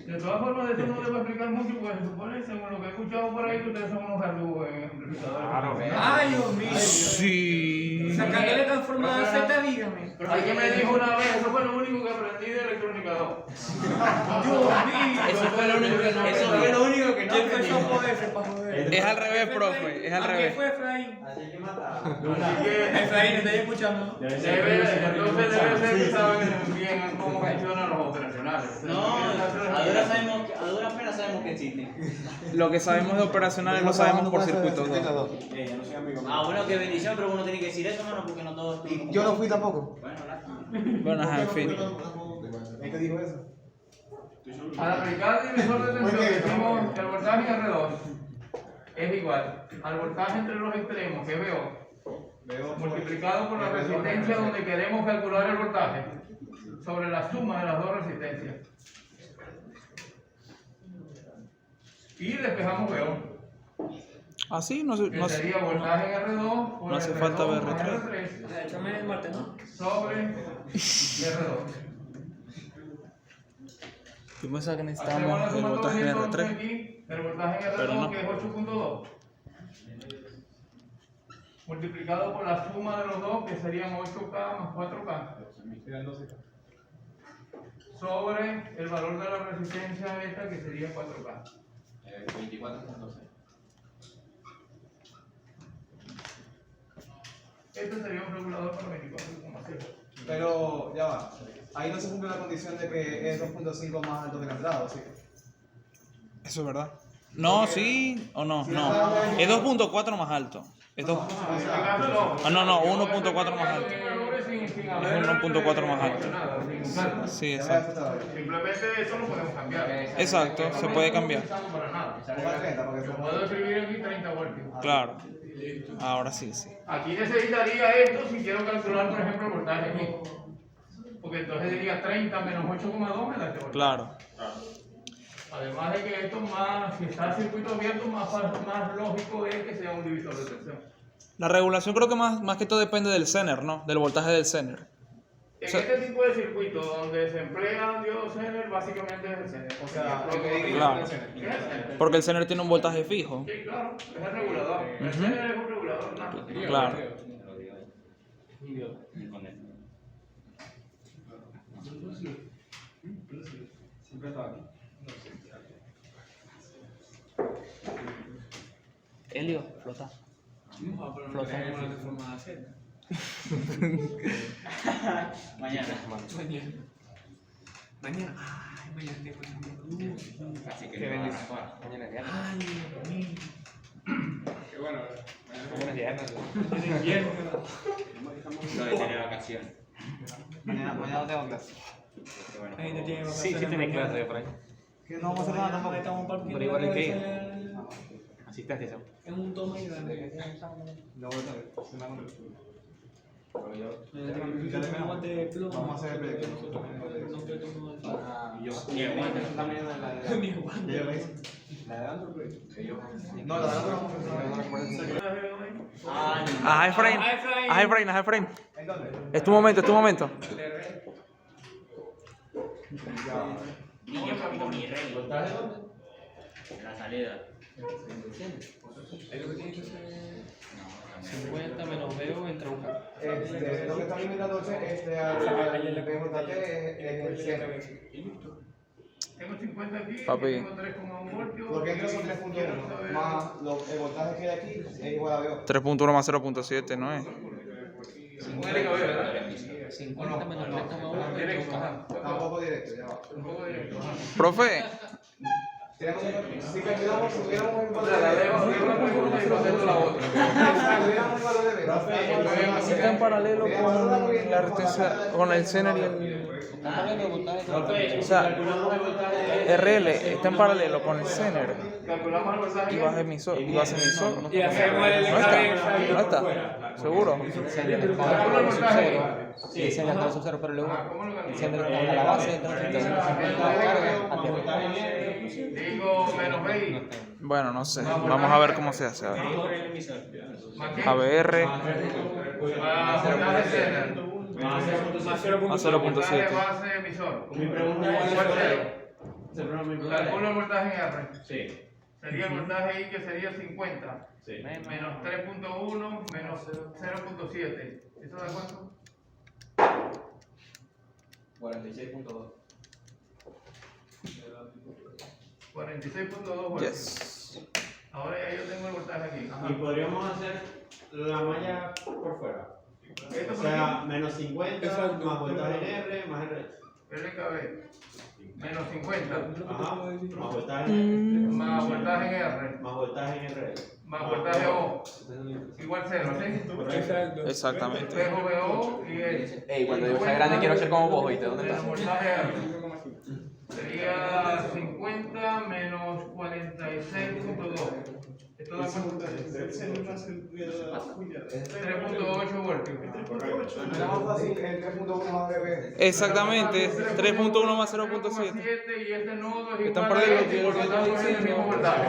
De todas formas, de esto no debo explicar mucho porque se supone, según lo que he escuchado por ahí, que ustedes son unos verdugos en amplificadores. Ay, Dios mío. Sí. Sacarle la transformadora a Z, dígame. Alguien me dijo una vez, eso fue lo único que aprendí de electrónica 2. Dios mío. Eso fue lo único que no. Eso fue lo único que no ¿Quién aprendí. empezó a joderse para joder? Es al revés, profe, es al revés. ¿Qué fue, Efraín? Así que Efraín, ¿estás escuchando? entonces debe ser que saben bien cómo funcionan los operacionales. No, a duras penas sabemos que existen. Lo que sabemos de operacionales lo sabemos por circuitos 2. Ah, bueno, qué bendición, pero uno tiene que decir eso, mano, porque no todos. Yo no fui tampoco. Bueno, lástima. Bueno, ajá, en fin. ¿Qué dijo eso? Al aplicar el divisor de tensión, decimos que el voltaje en R2 es igual al voltaje entre los extremos, que veo, multiplicado por la resistencia donde queremos calcular el voltaje, sobre la suma de las dos resistencias. Y despejamos veo, Ah, sí, no, que sería voltaje en R2 por no hace R2 falta ver más R3. R3 Échame el martes, ¿no? sobre R2. Yo pensaba que Hacemos la necesitábamos el voltaje en sumatoria entonces R3. aquí, el voltaje en Pero R2 no. que es 8,2 multiplicado por la suma de los dos que serían 8K más 4K sobre el valor de la resistencia esta que sería 4K. 24.6. Este sería un regulador para 24,6. Pero ya va. Ahí no se cumple la condición de que es 2.5 más alto que la entrada, ¿sí? Eso es verdad. No, sí o no, no. Es 2.4 más alto. Es dos- En este caso no. Ah, no, 1.4 más alto. Sin Es haber 1.4 más alto. nada, sin usarlo. Sí, exacto. Simplemente eso lo podemos cambiar. Exacto, se puede cambiar. No usamos para nada. Ponga 30 porque Yo se puedo escribir aquí 30 voltios. Claro. Ahora sí, sí. Aquí necesitaría esto si quiero calcular, por ejemplo, el voltaje aquí. Porque entonces diría 30 menos 8,2 me da este voltaje. Claro. Además de que esto más, si está circuito abierto, más lógico es que sea un divisor de tensión. La regulación creo que más que todo depende del Zener, ¿no? Del voltaje del Zener. En este tipo de circuito donde se emplea un diodo Zener, básicamente es el Zener. O sea, lo que diga Claro. es el Zener. ¿Es el Zener? Porque el Zener tiene un voltaje fijo. Sí, claro, es el regulador. El Zener es un regulador nato. Claro. Helio, flota. Mañana. Mañana. Así que Qué no, bendición. mañana es viernes. Qué bueno. Buenos días. No de tener vacaciones. Mañana no tengo clase. Qué bueno. Sí, sí tenés clase por ahí. Que no vamos a hacer nada tampoco. Pero igual hay que ir. Asistencia, ¿sabes? Es un toma y dale. No voy a saber. Se me hago Vamos a hacer el proyecto. Ni el guante. ¿Ya yo lo hice? No, la verdad no. Ajá, Efraín. Ajá, Efraín, ajá, Efraín. ¿En dónde? Es tu momento, es tu momento. Niño, papito, mi rey. En la salida. 50 menos veo entra un carro. Lo que está limitando al PJT es el 100. Tengo 50 aquí, Papi. tengo 3,1 voltios. Lo que entra son 3.1 más el voltaje que hay aquí es igual a VO. 3.1 más 0.7, ¿no es? 50 menos 3,1 Directo, entra un carro. Tampoco directo, ya va. Un poco directo. Profe, Tenemos, si calculamos, si hubiéramos un valor La de debo hacer una cosa y haciendo la otra. si hubiéramos un valor de está en paralelo con la resistencia, con el Zener y el... O sea, RL está en paralelo con el Zener Calculamos el voltaje. y vas emisor, y vas emisor. ¿No? Y hacemos el ¿No está? ¿No está? ¿Seguro? Sí, el Zener está sub-0, pero luego ¿Cómo lo el Zener calculamos? está a la base, entonces Digo menos 20. Bueno, no sé. Vamos a ver cómo se hace. A ver. ¿Más qué? ABR Más voltaje Zener. a Voltaje 0.7. base emisor. Mi pregunta es Igual cero. Calculo el voltaje en R. Sí, Sería el voltaje ahí que sería 50. sí. Menos 3.1 menos 0.7. ¿Eso da cuánto? 46.2. 46.2 voltios. Yes. Ahora ya yo tengo el voltaje aquí. Y podríamos hacer la malla por fuera. Esto O por sea, aquí, menos 50, más voltaje en R, más R. LKB. Menos 50. Ajá, más voltaje en Más voltaje en R. más voltaje en R. Más voltaje O. Igual 0, ¿sí? Exactamente. Dejo BO y el. Ey, cuando yo sea grande quiero ser como vos, ¿oíste? ¿Dónde Menos estás? voltaje R. Sería 50 menos 46.2. Esto da cuánto? 3.8 voltios. Es más fácil el 3.1 más VB. Exactamente. 3.1 más 0.7. 7 y este nodo es Están igual a paralelos, este, yo por lo que lo tanto estoy es el mismo voltaje.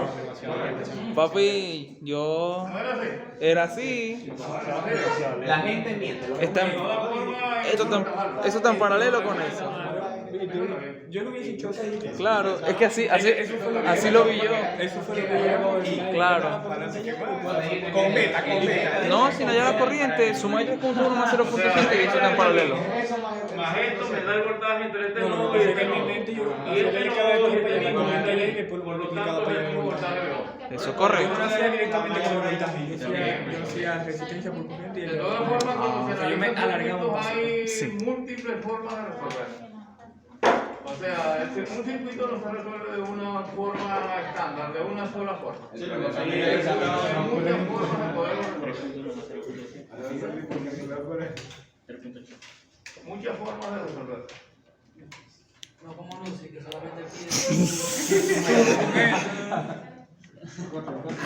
Papi, yo Ahora sí. era así. La gente miente. Está en- eso está en paralelo con eso. Yo no hubiese dicho eso. Claro, es que así lo vi yo. Eso fue lo que llegó. Claro. Con beta. No, si no ya la corriente, suma 3.1 más 0.7 y eso está en paralelo. Más esto me da el voltaje entre este No, nodo y pensé este que en mi nodo. mente yo Y este hacía nodo cada y tiempo este y la mismo corriente y voltaje. después lo Por lo multiplicaba tanto por es el el mismo voltaje. voltaje BO. Eso es Yo correcto. no hacía directamente con el voltaje, yo hacía resistencia por corriente y De todas formas, cuando se o sea, yo me analizan alargaba un circuitos poco. hay Sí. múltiples formas de resolver. O sea, un circuito no se resuelve de una forma estándar, de una sola forma. Hay muchas formas de poderlo resolver. Muchas formas de resolver. No como Lucy, que solamente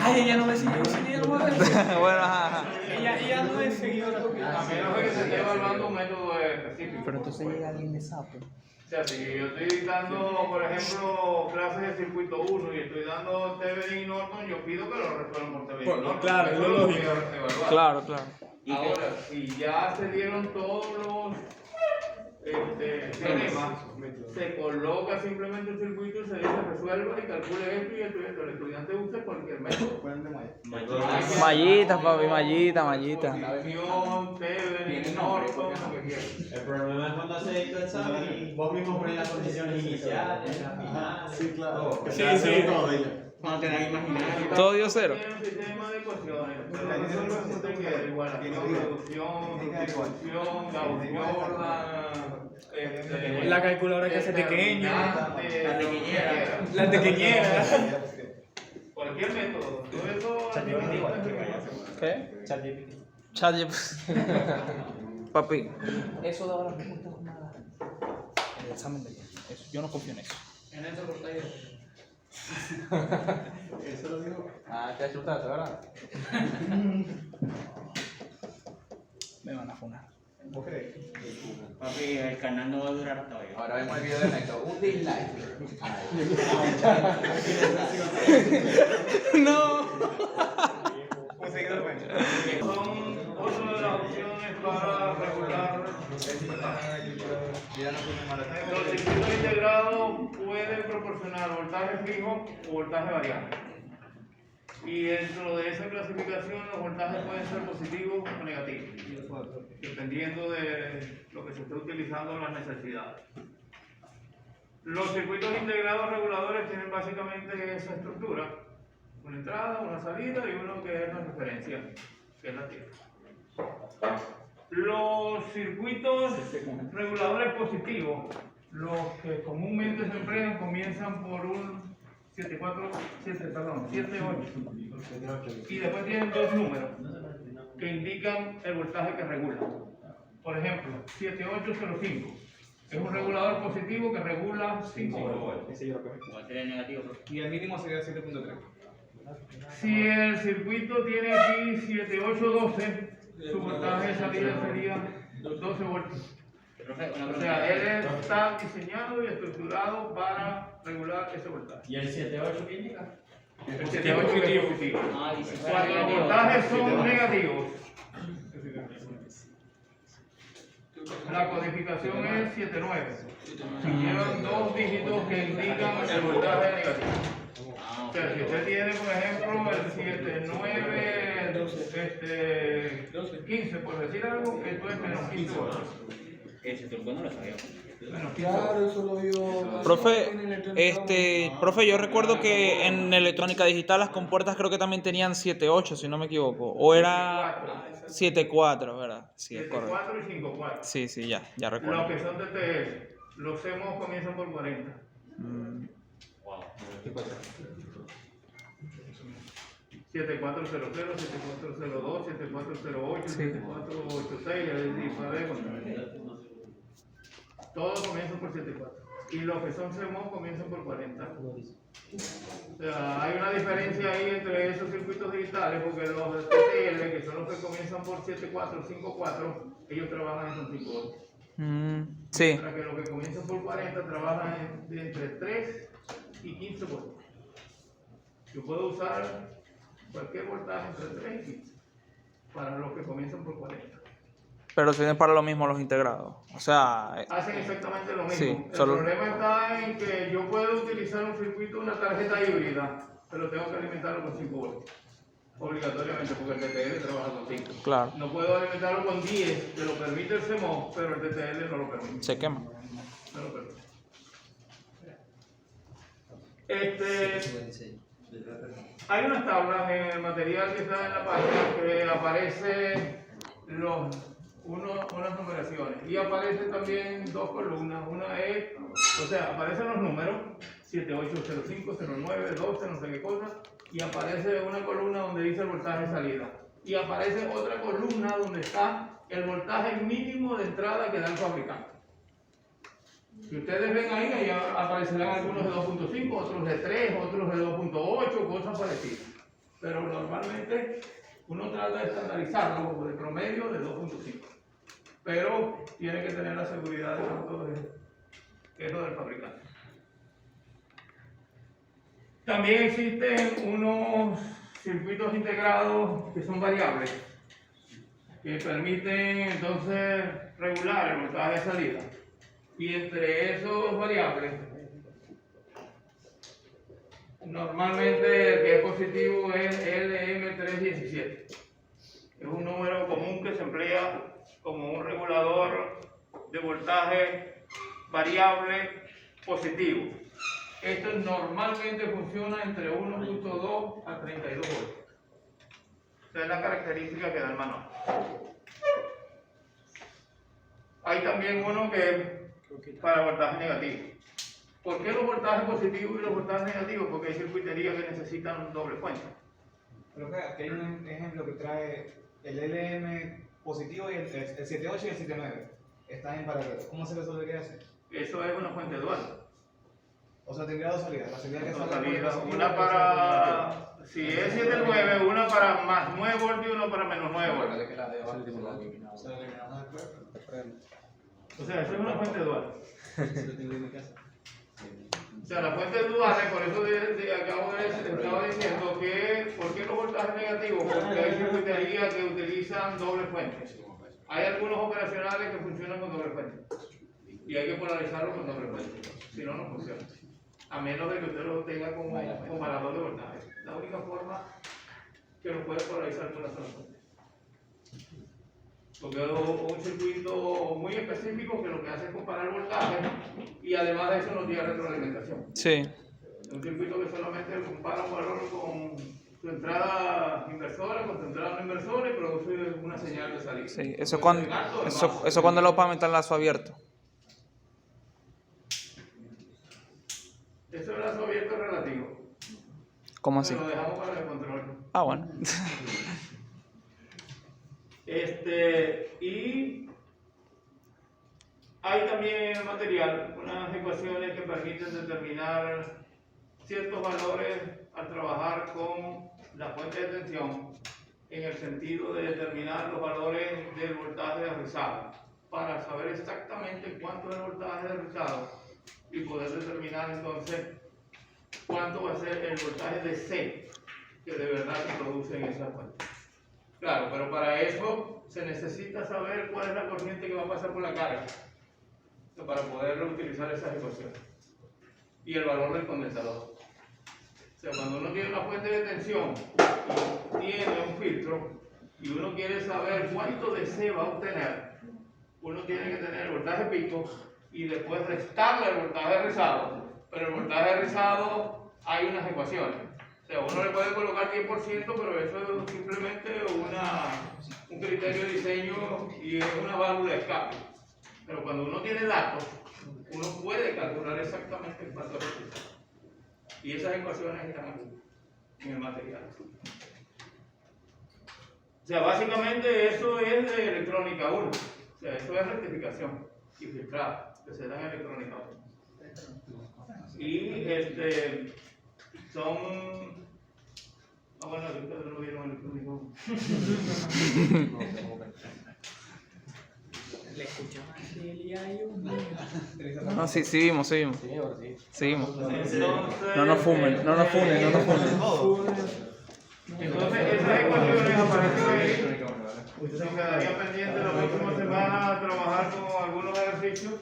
Ay, ella no me siguió siguiendo. Bueno, ajá. Ella no es seguidora. A menos de que se esté evaluando un método específico. Pero entonces llega alguien de sapo. O sea, si yo estoy dando, por ejemplo, clases de circuito 1 y estoy dando Thevenin y Norton, yo pido que lo resuelvan por Thevenin y Norton. Claro, Eso es es lo que lógico. voy a evaluar. Claro, claro. Ahora, si ya se dieron todos los teoremas, se coloca simplemente el circuito y se dice resuelva y calcule esto y esto y esto. El estudiante usa cualquier método. Mallita, papi, mallita. Inducción, Thevenin, Norton, lo que quieras. El problema es cuando haces el examen y vos mismo pones las condiciones iniciales, las finales. Sí, claro. Sí. Todo ella. Cuando te dan imaginario. Todo dio cero. Tiene un sistema de ecuaciones, pero no solo existe que igualación, reducción, sustitución, Gauss-Jordan, La calculadora que hace pequeña. la tequeñera. La tequeñera. Cualquier método. Todo eso ¿Qué? ChatGPT. Papi. Eso daba las respuestas más. El examen de ayer. Eso, yo no confío en eso. En eso cortáis. Eso lo dijo. Ah, te asustaste, ¿verdad? Me van a funar. ¿Vos crees? Papi, el canal no va a durar hasta hoy. Ahora vemos el video de Neto. Un dislike. No. Un seguidor bueno. son otra de las opciones para regular. Ya no tiene mala Los circuitos integrados pueden proporcionar voltaje fijo o voltaje variable. Y dentro de esa clasificación los voltajes pueden ser positivos o negativos, dependiendo de lo que se esté utilizando en las necesidades. Los circuitos integrados reguladores tienen básicamente esa estructura: una entrada, una salida y uno que es la referencia, que es la tierra. Los circuitos reguladores positivos, los que comúnmente se emplean, comienzan por un 78 y después tienen dos números que indican el voltaje que regula. Por ejemplo, 7805 es un regulador positivo que regula 5 voltios. Ese yo lo cogí. Va a ser negativo. Y el mínimo sería 7.3. Si el circuito tiene aquí 7812, su voltaje de salida sería 12 voltios. Profe, una O sea, pregunta. él está diseñado y estructurado para regular ese voltaje. ¿Y el 7.8 qué indica? El 78 es positivo. Ah, y si fuera Cuando los negativo. voltajes son negativos, la codificación es 79. Si llevan dos dígitos que indican el voltaje negativo. Ah, O sea, si usted tiene, por ejemplo, el 79, 15, por decir algo, esto es menos 15 voltios. ese turco no lo sabía. Menos 15 voltios. Claro, eso lo vio. Profe, yo recuerdo que en electrónica digital las compuertas creo que también tenían 7.8, si no me equivoco. O era 7.4, ¿verdad? Sí, es correcto. 4 y 5, 4. Sí, ya Los recuerdo. que son TTS, los CMOS comienzan por 40. Mm, 7400, 7402, 7408, Sí. 7486, es decir, para ver, todos comienzan por 74. Y los que son CMOS comienzan por 40. O sea, hay una diferencia ahí entre esos circuitos digitales, porque los TTL, que son los que comienzan por 74, 54, ellos trabajan en 5 voltios. sí, Mientras que los que comienzan por 40 trabajan entre 3 y 15 voltios. Yo puedo usar cualquier voltaje entre 3 y 15 para los que comienzan por 40. pero sirven para lo mismo los integrados. O sea, Hacen exactamente lo mismo. Sí, El solo- problema está en que yo puedo utilizar un circuito, una tarjeta híbrida, pero tengo que alimentarlo con 5 voltios. Obligatoriamente, porque el TTL trabaja con 5. claro, No puedo alimentarlo con 10, que lo permite el CMOS, pero el TTL no lo permite. se quema. No lo permite. Hay unas tablas en el material que está en la página que aparece unas numeraciones y aparecen también dos columnas. Una es, o sea, aparecen los números 7805, 09, 12, no sé qué cosa, y aparece una columna donde dice el voltaje de salida. Y aparece otra columna donde está el voltaje mínimo de entrada que da el fabricante. Si ustedes ven ahí, ahí aparecerán algunos de 2.5, otros de 3, otros de 2.8, cosas parecidas. Pero normalmente uno trata de estandarizarlo como de promedio de 2.5. Pero tiene que tener la seguridad de cuánto es lo del fabricante. También existen unos circuitos integrados que son variables, que permiten entonces regular el voltaje de salida. Y entre esos variables, normalmente el que es positivo es LM317. Es un número común que se emplea como un regulador de voltaje variable positivo. Esto normalmente funciona entre 1.2 a 32 voltios. Esa es la característica que da el manual. Hay también uno que es para voltaje negativo. ¿Por qué los voltajes positivos y los voltajes negativos? Porque hay circuiterías que necesitan doble fuente. Creo que aquí hay un ejemplo que trae el LM positivo y el 7.8 y el 7.9. Están en paralelo. ¿Cómo se resolvería eso? Eso es una fuente dual. O sea, tendría dos salidas. La salida que Dos salga por el salidas, positivo, una otra por el negativo. para, si es 7.9, una para más 9 voltios y una para menos 9 voltios. O sea, eso es una fuente dual. O sea, las fuentes duales, por eso estaba diciendo que, ¿por qué los voltajes negativos? Porque hay circuiterías que utilizan doble fuente. Hay algunos operacionales que funcionan con doble fuente. Y hay que polarizarlo con doble fuente. Si no, no funciona. A menos de que usted lo tenga como comparador de voltaje. La única forma que lo puede polarizar con una sola fuente. Porque es un circuito muy específico que lo que hace es comparar voltaje y además de eso no tiene retroalimentación. Sí. Un circuito que solamente compara un valor con su entrada inversora, con su entrada no inversora y produce una señal de salida. Sí, eso cuando lo OPAM está en lazo abierto. Eso es lazo abierto relativo. ¿Cómo así? Lo dejamos para el control. Ah, bueno. Y hay también en el material unas ecuaciones que permiten determinar ciertos valores al trabajar con la fuente de tensión en el sentido de determinar los valores del voltaje de rizado para saber exactamente cuánto es el voltaje de rizado y poder determinar entonces cuánto va a ser el voltaje de C que de verdad se produce en esa fuente. Claro, pero para eso se necesita saber cuál es la corriente que va a pasar por la carga para poder utilizar esas ecuaciones. Y el valor del condensador. O sea, cuando uno tiene una fuente de tensión y tiene un filtro y uno quiere saber cuánto de C va a obtener, uno tiene que tener el voltaje pico y después restarle el voltaje rizado. Pero el voltaje rizado hay unas ecuaciones. O sea, uno le puede colocar 10%, pero eso es simplemente un criterio de diseño y es una válvula de escape. Pero cuando uno tiene datos, uno puede calcular exactamente cuánto es. Y esas ecuaciones están aquí, en el material. O sea, básicamente eso es de electrónica 1. O sea, eso es rectificación y filtrado, que se da en electrónica 1. Y son... Ah, bueno, ustedes no vieron electrónica 1. ¿Le escuchamos a Eliayo? No, sí vimos. Seguimos. Entonces, No nos funen. Entonces, esas ecuaciones aparecen ahí. Nos quedaría pendiente la próxima semana a trabajar con algunos ejercicios.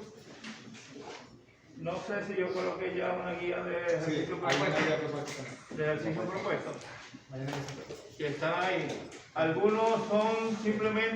No sé si yo coloqué ya una guía de ejercicio propuesto. Que están ahí. Algunos son simplemente